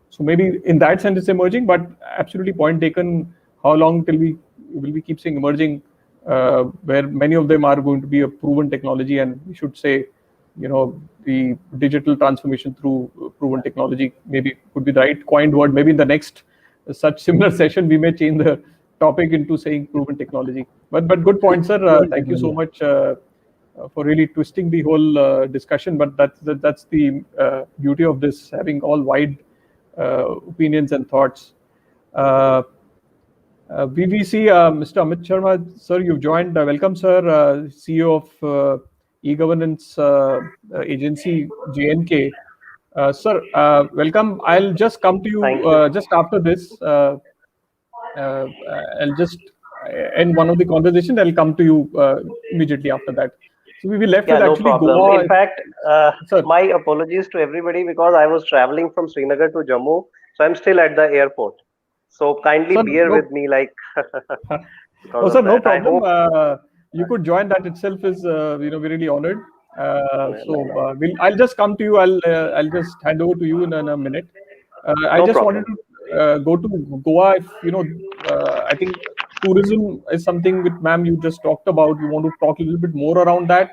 So maybe in that sense it's emerging, but absolutely point taken. How long till we will we keep saying emerging, where many of them are going to be a proven technology, and we should say, the digital transformation through proven technology maybe could be the right coined word. Maybe in the next such similar session we may change topic into saying proven technology. But good point, sir. Thank you so much for really twisting the whole discussion. But that's the beauty of this, having all wide opinions and thoughts. BBC, Mr. Amit Sharma, sir, you've joined. Welcome, sir, CEO of e-governance agency JNK. Sir, welcome. I'll just come to you just after this. I'll just end one of the conversation. I'll come to you immediately after that. So we will left with no actually problem. Goa. In fact, Sir. my apologies to everybody because I was traveling from Srinagar to Jammu, so I'm still at the airport. So kindly Sir, bear no, with me, like. oh, sir, no that. I problem. hope You could join. That itself is, we're really honored. I'll just come to you. I'll just hand over to you in a minute. I No just problem. wanted to go to Goa. If I think tourism is something with ma'am you just talked about. You want to talk a little bit more around that.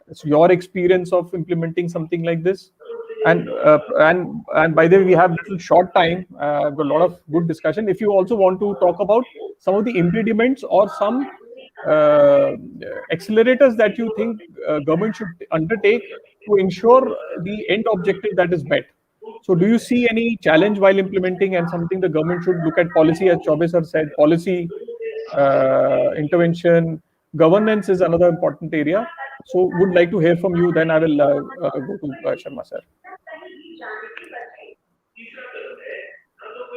It's your experience of implementing something like this. And by the way, we have little short time. Got a lot of good discussion. If you also want to talk about some of the impediments or some accelerators that you think government should undertake to ensure the end objective that is met. So do you see any challenge while implementing, and something the government should look at? Policy, as Chaubey sir said, policy, intervention, governance is another important area. So would like to hear from you. Then I will go to Sharma sir.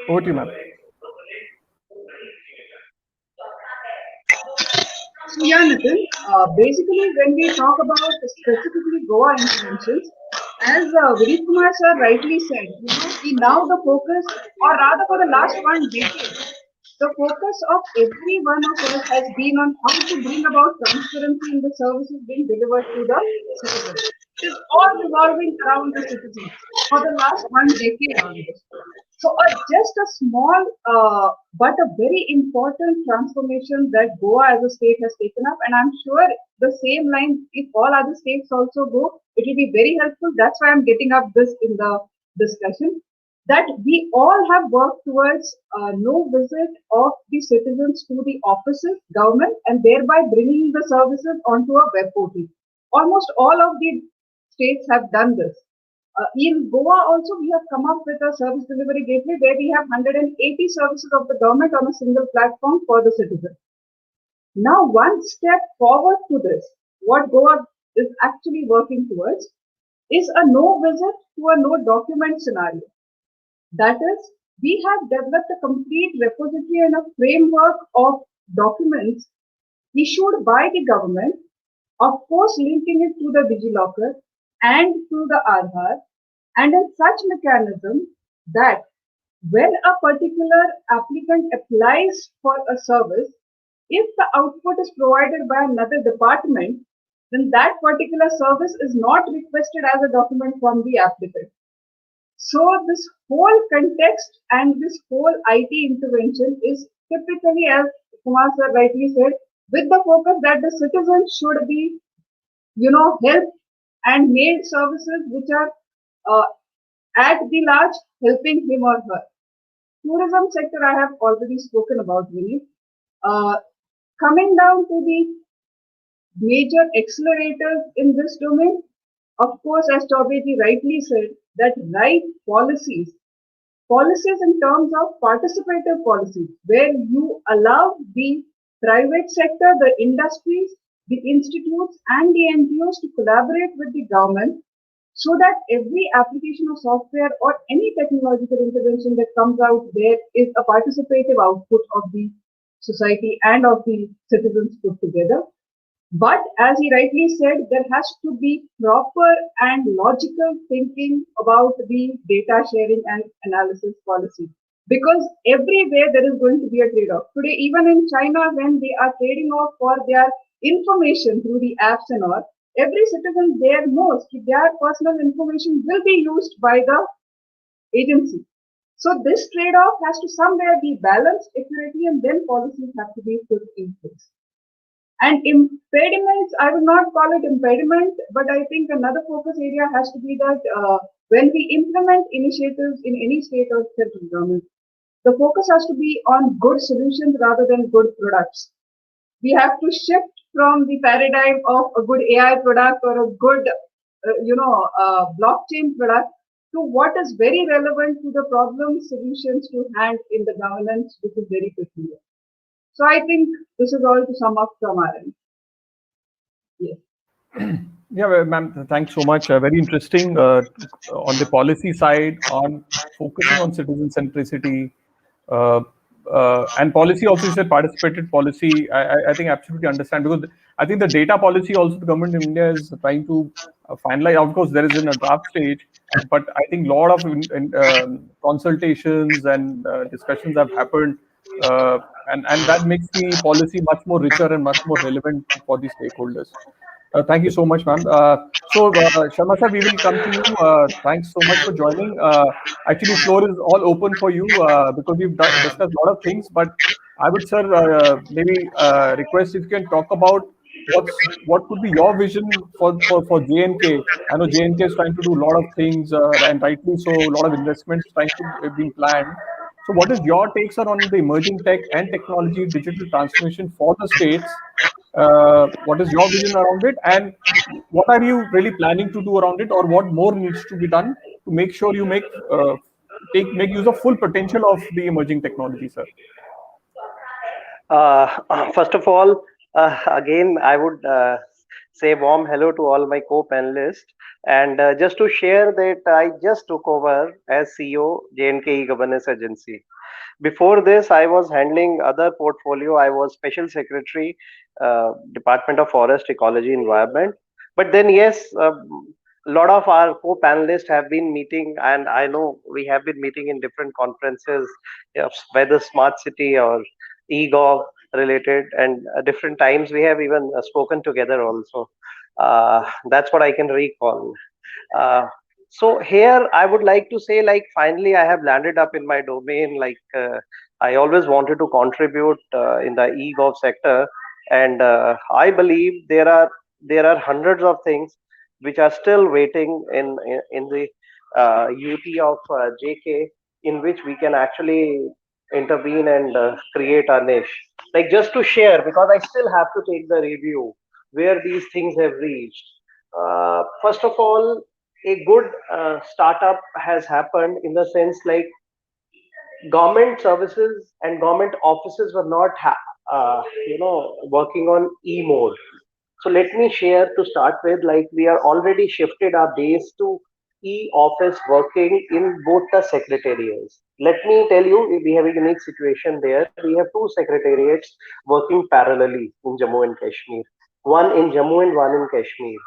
Over to you, ma'am. Yeah, Nitin. Basically, when we talk about specifically Goa interventions, as Vineet Kumar sir rightly said, now the focus, or rather for the last 1 decade, the focus of every one of us has been on how to bring about transparency in the services being delivered to the citizens. It is all revolving around the citizens for the last 1 decade almost. So, just a small but a very important transformation that Goa as a state has taken up, and I'm sure the same line, if all other states also go, it will be very helpful. That's why I'm getting up this in the discussion. That we all have worked towards no visit of the citizens to the offices, government, and thereby bringing the services onto a web portal. Almost all of the states have done this. In Goa also, we have come up with a service delivery gateway where we have 180 services of the government on a single platform for the citizen. Now, one step forward to this, what Goa is actually working towards is a no visit to a no document scenario. That is, we have developed a complete repository and a framework of documents issued by the government, of course linking it to the DigiLocker and to the Aadhaar, and in such mechanism that when a particular applicant applies for a service, if the output is provided by another department, then that particular service is not requested as a document from the applicant. So this whole context and this whole IT intervention is typically, as Kumar sir rightly said, with the focus that the citizens should be, helped and made services which are at the large helping him or her. Tourism sector I have already spoken about, Vineet. Coming down to the major accelerators in this domain, of course, as Chaubey rightly said, that right policies in terms of participative policies, where you allow the private sector, the industries, the institutes, and the NGOs to collaborate with the government so that every application of software or any technological intervention that comes out there is a participative output of the society and of the citizens put together. But as he rightly said, there has to be proper and logical thinking about the data sharing and analysis policy. Because everywhere there is going to be a trade-off. Today, even in China, when they are trading off for their information through the apps and all, every citizen there knows that their personal information will be used by the agency. So this trade-off has to somewhere be balanced accurately, and then policies have to be put in place. And impediments, I will not call it impediment, but I think another focus area has to be that when we implement initiatives in any state or central government, The focus has to be on good solutions rather than good products. We have to shift from the paradigm of a good AI product or a good, blockchain product to what is very relevant to the problem solutions to hand in the governance, which is very peculiar. So I think this is all to sum up from our end. Yes. Yeah, well, ma'am, thanks so much. Very interesting on the policy side, on focusing on citizen centricity, uh, and policy also. You said participated policy. I think absolutely understand, because I think the data policy also the government of India is trying to finalize. Of course, there is in a draft stage, but I think a lot of consultations and discussions have happened, and that makes the policy much more richer and much more relevant for the stakeholders. Thank you so much, ma'am. Sharma sir, we will come to you. Thanks so much for joining. Actually, floor is all open for you because we've discussed a lot of things. But I would, sir, maybe request if you can talk about what could be your vision for J&K. I know J&K is trying to do a lot of things, and rightly so, a lot of investments trying to being planned. So, what is your takes on the emerging tech and technology digital transformation for the states? What is your vision around it, and what are you really planning to do around it, or what more needs to be done to make sure you make use of full potential of the emerging technology, sir? First of all, again, I would say warm hello to all my co-panelists. And just to share that I just took over as CEO JNK Governance Agency. Before this, I was handling other portfolio. I was Special Secretary, Department of Forest, Ecology, Environment. But then, yes, a lot of our co-panelists have been meeting, and I know we have been meeting in different conferences, whether smart city or e-gov related, and different times we have even spoken together also. That's what I can recall. Uh, so here I would like to say, like, finally I have landed up in my domain. Like, I always wanted to contribute in the e-gov sector, and I believe there are hundreds of things which are still waiting in the UT of JK, in which we can actually intervene and create a niche. Like, just to share, because I still have to take the review where these things have reached. First of all, a good startup has happened in the sense, like, government services and government offices were not working on e mode. So let me share to start with, like, we are already shifted our base to e-office working in both the secretariats. Let me tell you, we have a unique situation there. We have two secretariats working parallelly in Jammu and Kashmir. One in Jammu and one in Kashmir.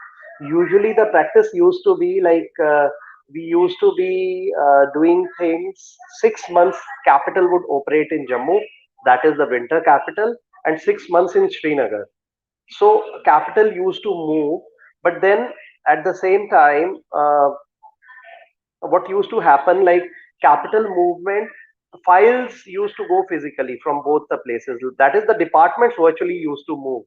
Usually the practice used to be like, we used to be doing things 6 months capital would operate in Jammu, that is the winter capital, and 6 months in Srinagar. So capital used to move, but then at the same time, what used to happen, like, capital movement files used to go physically from both the places. That is, the departments virtually used to move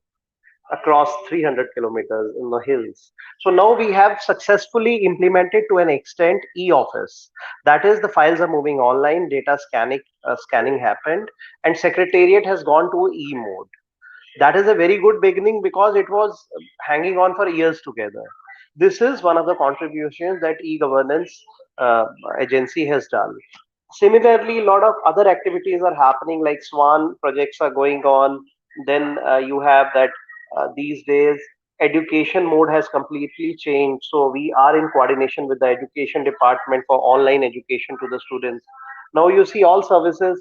across 300 kilometers in the hills. So now we have successfully implemented to an extent e-office. That is, the files are moving online, data scanning happened, and secretariat has gone to e mode. That is a very good beginning, because it was hanging on for years together. This is one of the contributions that e-governance agency has done. Similarly, a lot of other activities are happening, like swan projects are going on. Then you have that these days education mode has completely changed, so we are in coordination with the education department for online education to the students. Now you see all services,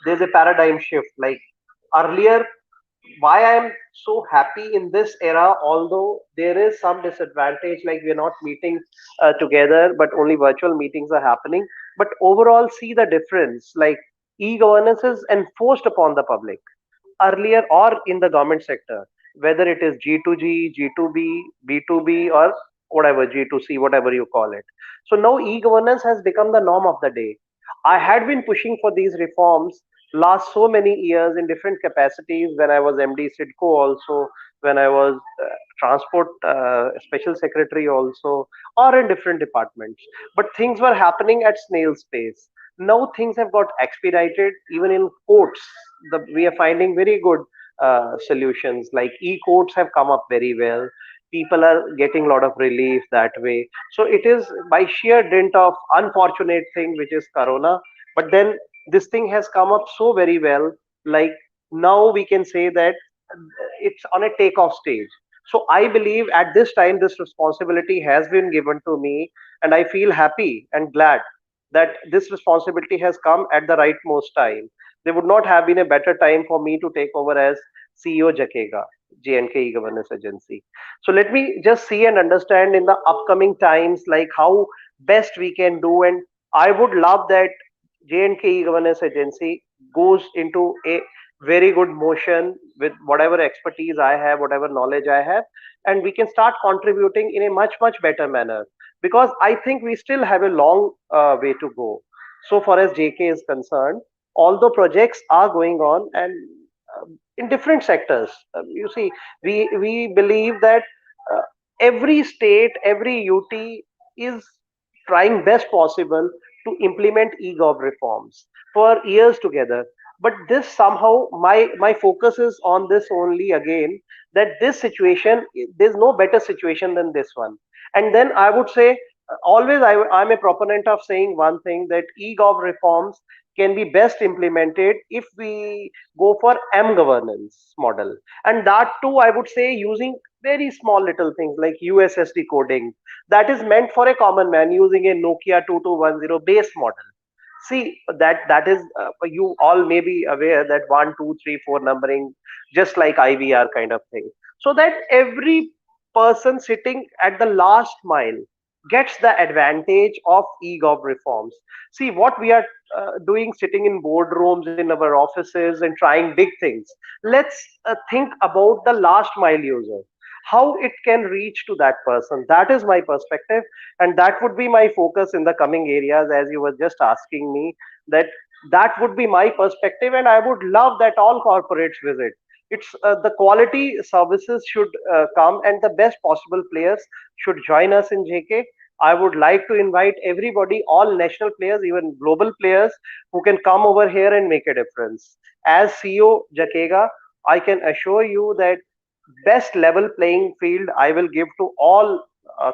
there's a paradigm shift. Like, earlier, why I'm so happy in this era, although there is some disadvantage, like we're not meeting together, but only virtual meetings are happening. But overall, see the difference. Like, e-governance is enforced upon the public earlier, or in the government sector, whether it is G2G, G2B, B2B, or whatever, G2C, whatever you call it. So now e-governance has become the norm of the day. I had been pushing for these reforms last so many years in different capacities, when I was MD SIDCO also, when I was transport special secretary also, or in different departments. But things were happening at snail's pace. Now things have got expedited. Even in courts, we are finding very good solutions, like e-courts have come up very well. People are getting a lot of relief that way. So it is by sheer dint of unfortunate thing, which is corona, but then this thing has come up so very well. Like now we can say that it's on a takeoff stage. So I believe at this time this responsibility has been given to me, and I feel happy and glad that this responsibility has come at the rightmost time. There would not have been a better time for me to take over as CEO JakeGA, JNK Governance Agency. So let me just see and understand in the upcoming times like how best we can do, and I would love that JNK Governance Agency goes into a very good motion with whatever expertise I have, whatever knowledge I have, and we can start contributing in a much better manner, because I think we still have a long way to go. So far as JK is concerned, although projects are going on and in different sectors, you see, we believe that uh, every state, every UT is trying best possible to implement e-gov reforms for years together. But this somehow, my focus is on this only again, that this situation, there's no better situation than this one. And then I would say, always I'm a proponent of saying one thing, that e-gov reforms can be best implemented if we go for M governance model, and that too I would say using very small little things like USSD coding, that is meant for a common man using a Nokia 2210 base model. See, that is you all may be aware that 1 2 3 4 numbering, just like IVR kind of thing, so that every person sitting at the last mile gets the advantage of e-gov reforms. See what we are doing, sitting in boardrooms in our offices and trying big things. Let's think about the last mile user, how it can reach to that person. That is my perspective, and that would be my focus in the coming areas, as you were just asking me. That would be my perspective, and I would love that all corporates visit. It's the quality services should come, and the best possible players should join us in JK. I would like to invite everybody, all national players, even global players, who can come over here and make a difference. As CEO JakeGA, I can assure you that best level playing field I will give to all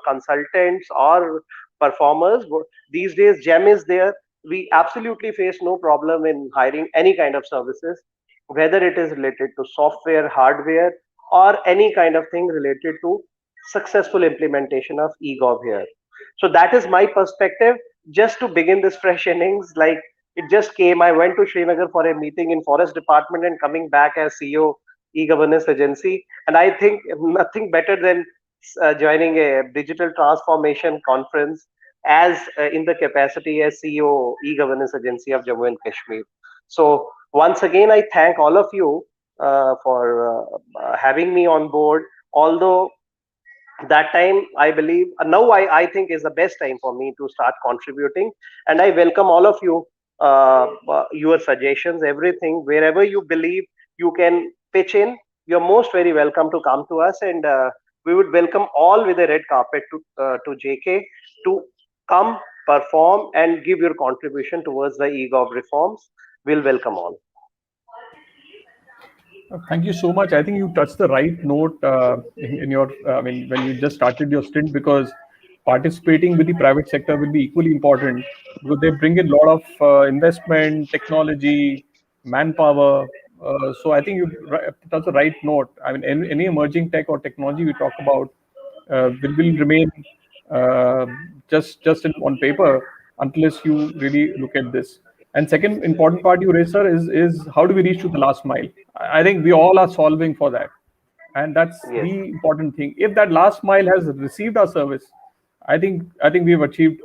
consultants or performers. These days, GEM is there. We absolutely face no problem in hiring any kind of services, whether it is related to software, hardware, or any kind of thing related to successful implementation of eGov here. So that is my perspective. Just to begin this fresh innings, like it just came. I went to Srinagar for a meeting in Forest Department and coming back as CEO e-governance agency, and I think nothing better than joining a digital transformation conference as in the capacity as CEO e-governance agency of Jammu and Kashmir. So once again, I thank all of you for having me on board. Although that time I believe now I think is the best time for me to start contributing, and I welcome all of you, your suggestions, everything, wherever you believe you can pitch in. You're most very welcome to come to us, and we would welcome all with a red carpet to JK to come, perform, and give your contribution towards the eGov reforms. We'll welcome all. Thank you so much. I think you touched the right note in your, I mean, when you just started your stint, because participating with the private sector will be equally important, because they bring in a lot of investment, technology, manpower. So I think you touched the right note. I mean, any emerging tech or technology we talk about will remain uh, just on paper unless you really look at this. And second important part you raised, sir, is how do we reach to the last mile? I think we all are solving for that, and that's Yes. the important thing. If that last mile has received our service, I think we've achieved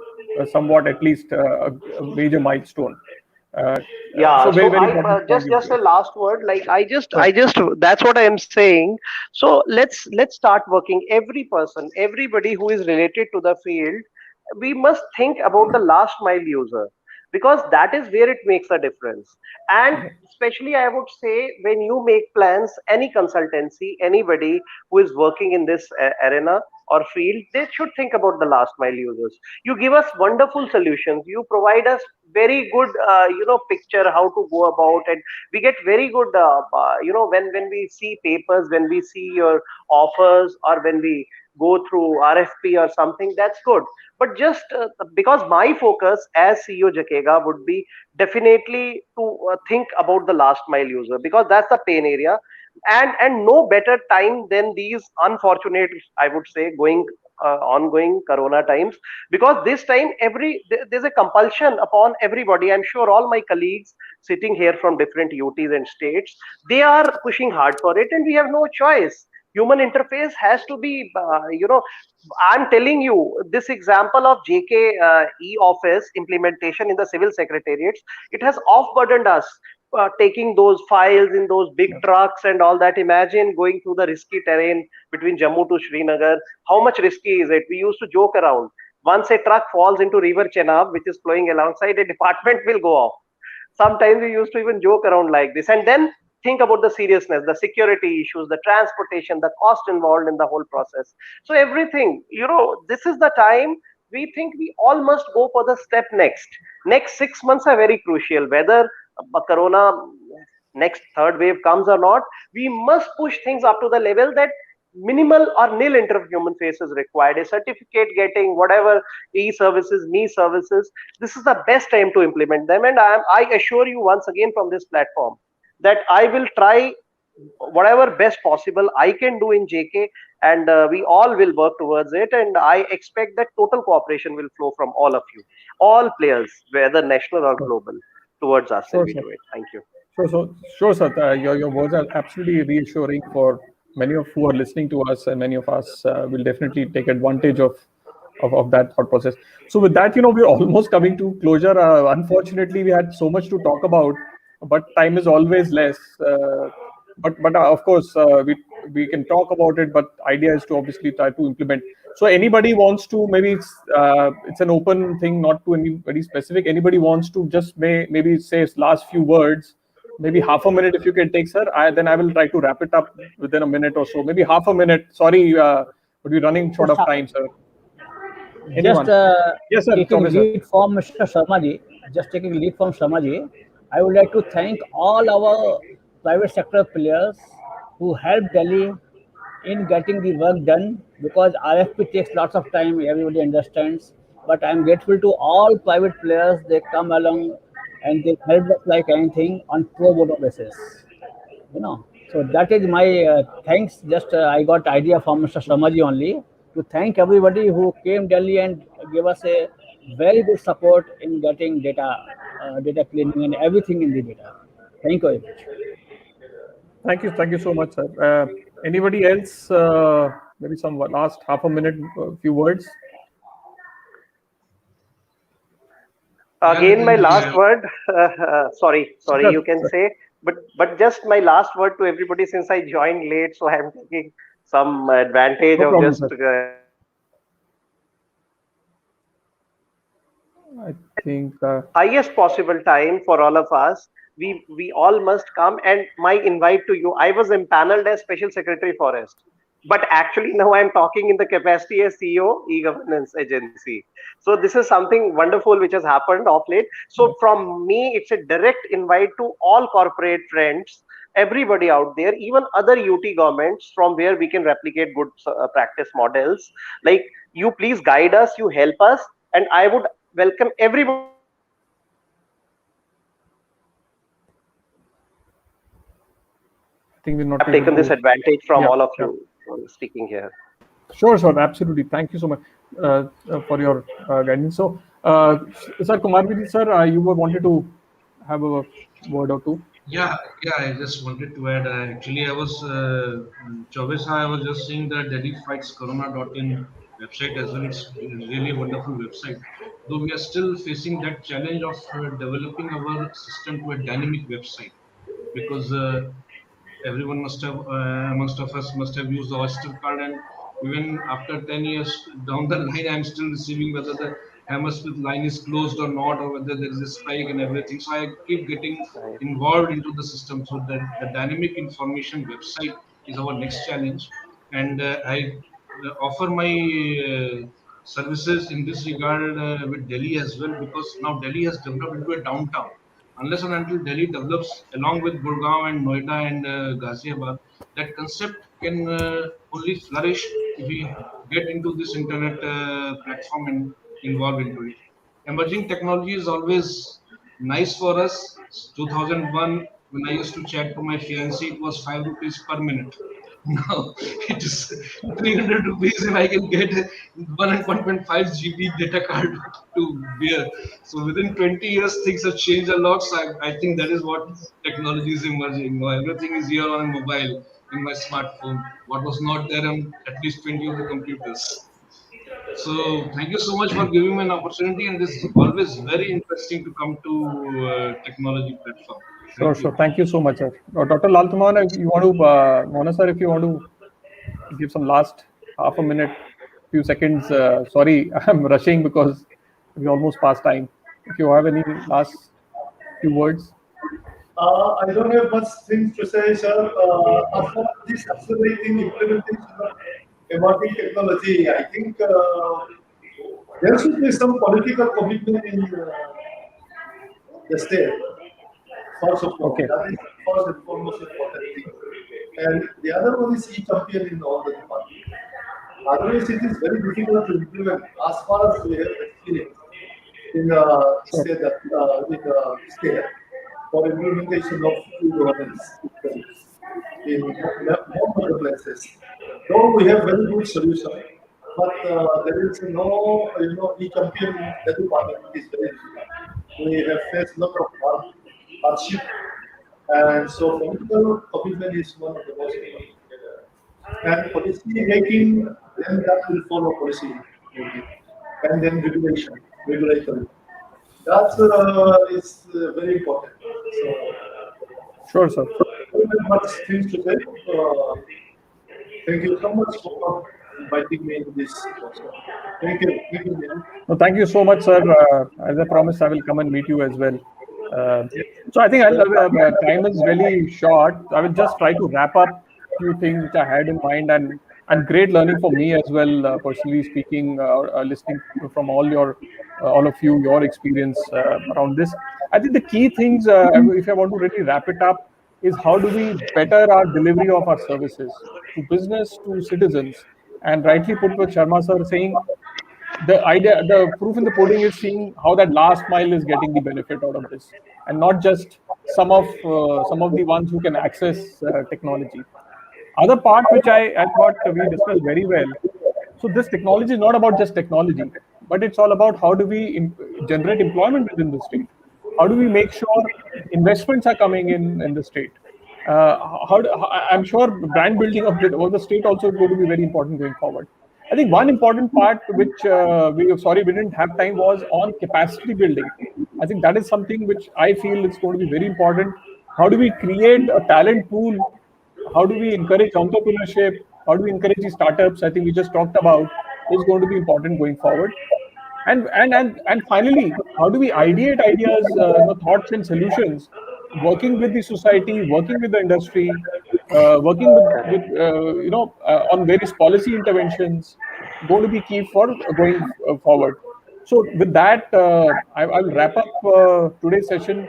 somewhat, at least a major milestone. Uh, Yeah, so very so very I important point you just a raised. last word. Like Sure. I just that's what I am saying. So let's start working. Every person, everybody who is related to the field, we must think about the last mile user, because that is where it makes a difference. And especially, I would say, when you make plans, any consultancy, anybody who is working in this arena, or field, they should think about the last mile users. You give us wonderful solutions. You provide us very good, picture how to go about, and we get very good, when we see papers, when we see your offers, or when we go through RFP or something, that's good. But just because my focus as CEO JakeGA would be definitely to think about the last mile user, because that's the pain area. And no better time than these unfortunate, I would say, ongoing corona times, because this time there's a compulsion upon everybody. I'm sure all my colleagues sitting here from different UTs and states, they are pushing hard for it, and we have no choice. Human interface has to be, I'm telling you, this example of JK e-office implementation in the civil secretariats, it has off-burdened us. Taking those files in those big trucks and all that. Imagine going through the risky terrain between Jammu to Srinagar. How much risky is it? We used to joke around. Once a truck falls into River Chenab, which is flowing alongside, a department will go off. Sometimes we used to even joke around like this. And then think about the seriousness, the security issues, the transportation, the cost involved in the whole process. So everything, this is the time we think we all must go for the step next. Next 6 months are very crucial. Whether corona next third wave comes or not, we must push things up to the level that minimal or nil interhuman face is required. A certificate getting, whatever, e-services, me services, this is the best time to implement them. And I assure you once again from this platform that I will try whatever best possible I can do in JK, and we all will work towards it. And I expect that total cooperation will flow from all of you, all players, whether national or global, towards us, and Sure, we sir. do it. Thank you. Sure, sir. Your words are absolutely reassuring for many of who are listening to us, and many of us will definitely take advantage of that thought process. So with that, we're almost coming to closure. Unfortunately, we had so much to talk about, but time is always less. But of course, we can talk about it. But idea is to obviously try to implement. So anybody wants to, maybe it's an open thing, not to anybody specific. Anybody wants to just maybe say last few words, maybe half a minute if you can take, sir. Then I will try to wrap it up within a minute or so. Maybe half a minute. Sorry, but we're running short of time, sir. Just Anyone? Yes, sir. taking Chaubey, sir. lead from Mr. Sharma ji, just taking lead from Sharma ji, I would like to thank all our private sector players who helped Delhi in getting the work done, because RFP takes lots of time, everybody understands. But I'm grateful to all private players, they come along and they help us like anything on pro bono basis. So that is my thanks. Just I got idea from Mr. Sharmaji only to thank everybody who came Delhi and gave us a very good support in getting data cleaning and everything in the data. Thank you very much. Thank you so much, sir. Anybody else? Maybe some last half a minute, few words. Again, my last Yeah, word. Sorry, Sir, you can sir. say, but just my last word to everybody, since I joined late, so I'm taking some advantage No of problem, just sir. I think. highest possible time for all of us. We all must come, and my invite to you. I was empaneled as Special Secretary Forest, but actually now I'm talking in the capacity as CEO e-governance agency. So this is something wonderful which has happened of late. So from me, it's a direct invite to all corporate friends, everybody out there, even other UT governments from where we can replicate good practice models. Like, you please guide us, you help us, and I would welcome everybody to come and join us in this I think we're not I've able taken this to. advantage from Yeah, all of yeah. you speaking here. Sure, absolutely. Thank you so much for your guidance. So, sir, Kumar, sir, you were wanted to have a word or two. yeah. I just wanted to add. Actually, I was Chaubey, I was just saying that DelhiFightsCorona.in website as well. It's really a wonderful website. Though we are still facing that challenge of developing our system to a dynamic website, because everyone must have most of us must have used the Oyster card, and even after 10 years down the line, I'm still receiving whether the Hammersmith line is closed or not, or whether there is a strike and everything. So I keep getting Right. involved into the system. So that the dynamic information website is our next challenge. And I offer my services in this regard with Delhi as well, because now Delhi has developed into a downtown. Unless and until Delhi develops along with Gurgaon and Noida and Ghaziabad, that concept can only flourish if we get into this internet platform and involve into it. Emerging technology is always nice for us. 2001, when I used to chat to my fiancée, it was 5 rupees per minute. Now it is 300 rupees if I can get 1.5 GB data card to bear. So within 20 years, things have changed a lot. So I think that is what technology is emerging. Now everything is here on a mobile, in my smartphone. What was not there on at least 20 of the computers. So thank you so much for giving me an opportunity, and this is always very interesting to come to technology platform. Sure, Thank sure. you. Thank you so much, sir. Dr. Lalthamana, if you want to, Mona sir, if you want to give some last half a minute, few seconds. Sorry, I'm rushing because we almost past time. If you have any last few words. I don't have much things to say, sir. As far as this accelerating implementation of emerging technology, I think there should be some political commitment in the state. First of all, Okay. that is first and foremost important thing. And the other one is e-champion in all the departments. Otherwise, it is very difficult to implement as far as we have experience in the Sure. state for implementation of e-governance in most of the places. Though we have very good solution, but there is no, e-champion in the department is very difficult. We have faced a lot of hardship, and so political commitment is one of the most important. And policy making, then that will follow policy making, and then regulatory. That is very important. So, Sure, sir. very much things to say. Thank you so much for inviting me into this. Also. Thank you, Nitin. No, thank you so much, sir. As I promised, I will come and meet you as well. Uh, so I think time is really short. I will just try to wrap up few things which I had in mind, and great learning for me as well, personally speaking, listening from all of you, your experience around this. I think the key things, if I want to really wrap it up, is how do we better our delivery of our services to business, to citizens, and rightly put with Sharma sir saying the proof in the pudding is seeing how that last mile is getting the benefit out of this, and not just some of the ones who can access technology. Other part which I thought we discussed very well. So this technology is not about just technology, but it's all about how do we generate employment within the state. How do we make sure investments are coming in the state? I'm sure brand building of the state also is going to be very important going forward. I think one important part which we didn't have time was on capacity building. I think that is something which I feel is going to be very important. How do we create a talent pool? How do we encourage entrepreneurship? How do we encourage these startups? I think we just talked about is going to be important going forward. And finally, how do we ideate ideas, thoughts and solutions, working with the society, working with the industry, working with on various policy interventions, going to be key for going forward. So with that, I will wrap up today's session.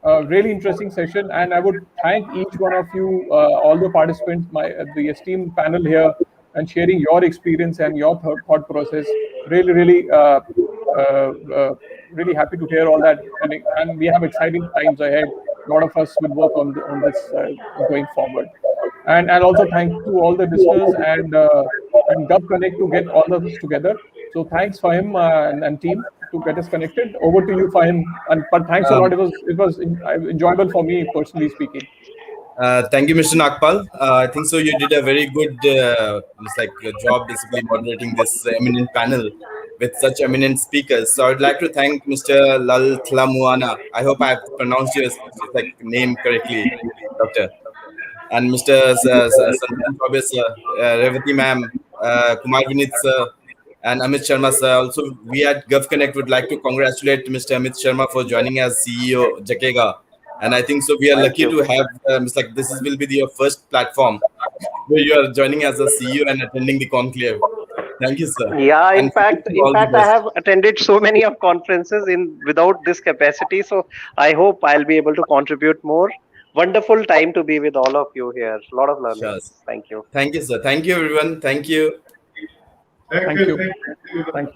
Really interesting session, and I would thank each one of you, all the participants, the esteemed panel here, and sharing your experience and your thought process. Really, really, really happy to hear all that, and we have exciting times ahead. A lot of us will work on this going forward, and also thank to all the listeners and GOUP Connect to get all of us together. So thanks for him and team to get us connected. Over to you, Fahim. But thanks a lot. It was enjoyable for me personally speaking. Thank you, Mr. Nagpal. I think so. You did a very good job, basically moderating this eminent panel with such eminent speakers. So I would like to thank Mr. Lalthlamuana. I hope I have pronounced your name correctly, Doctor. And Mr. Santulan, Chaubey sir, Revati ma'am, Kumar, Vineet sir, and Amit Sharma sir. Also, we at GOUP Connect would like to congratulate Mr. Amit Sharma for joining as CEO JakeGA. And I think so we are Thank lucky you. to have this will be your first platform where you are joining as a CEO and attending the conclave. Thank you, sir. Yeah, And all the I best. have attended so many of conferences in without this capacity. So I hope I'll be able to contribute more. Wonderful time to be with all of you here. A lot of Sure. learnings. Thank you. Thank you, sir. Thank you, everyone. Thank you. Thank Thank you. you. Thank you. Thank you.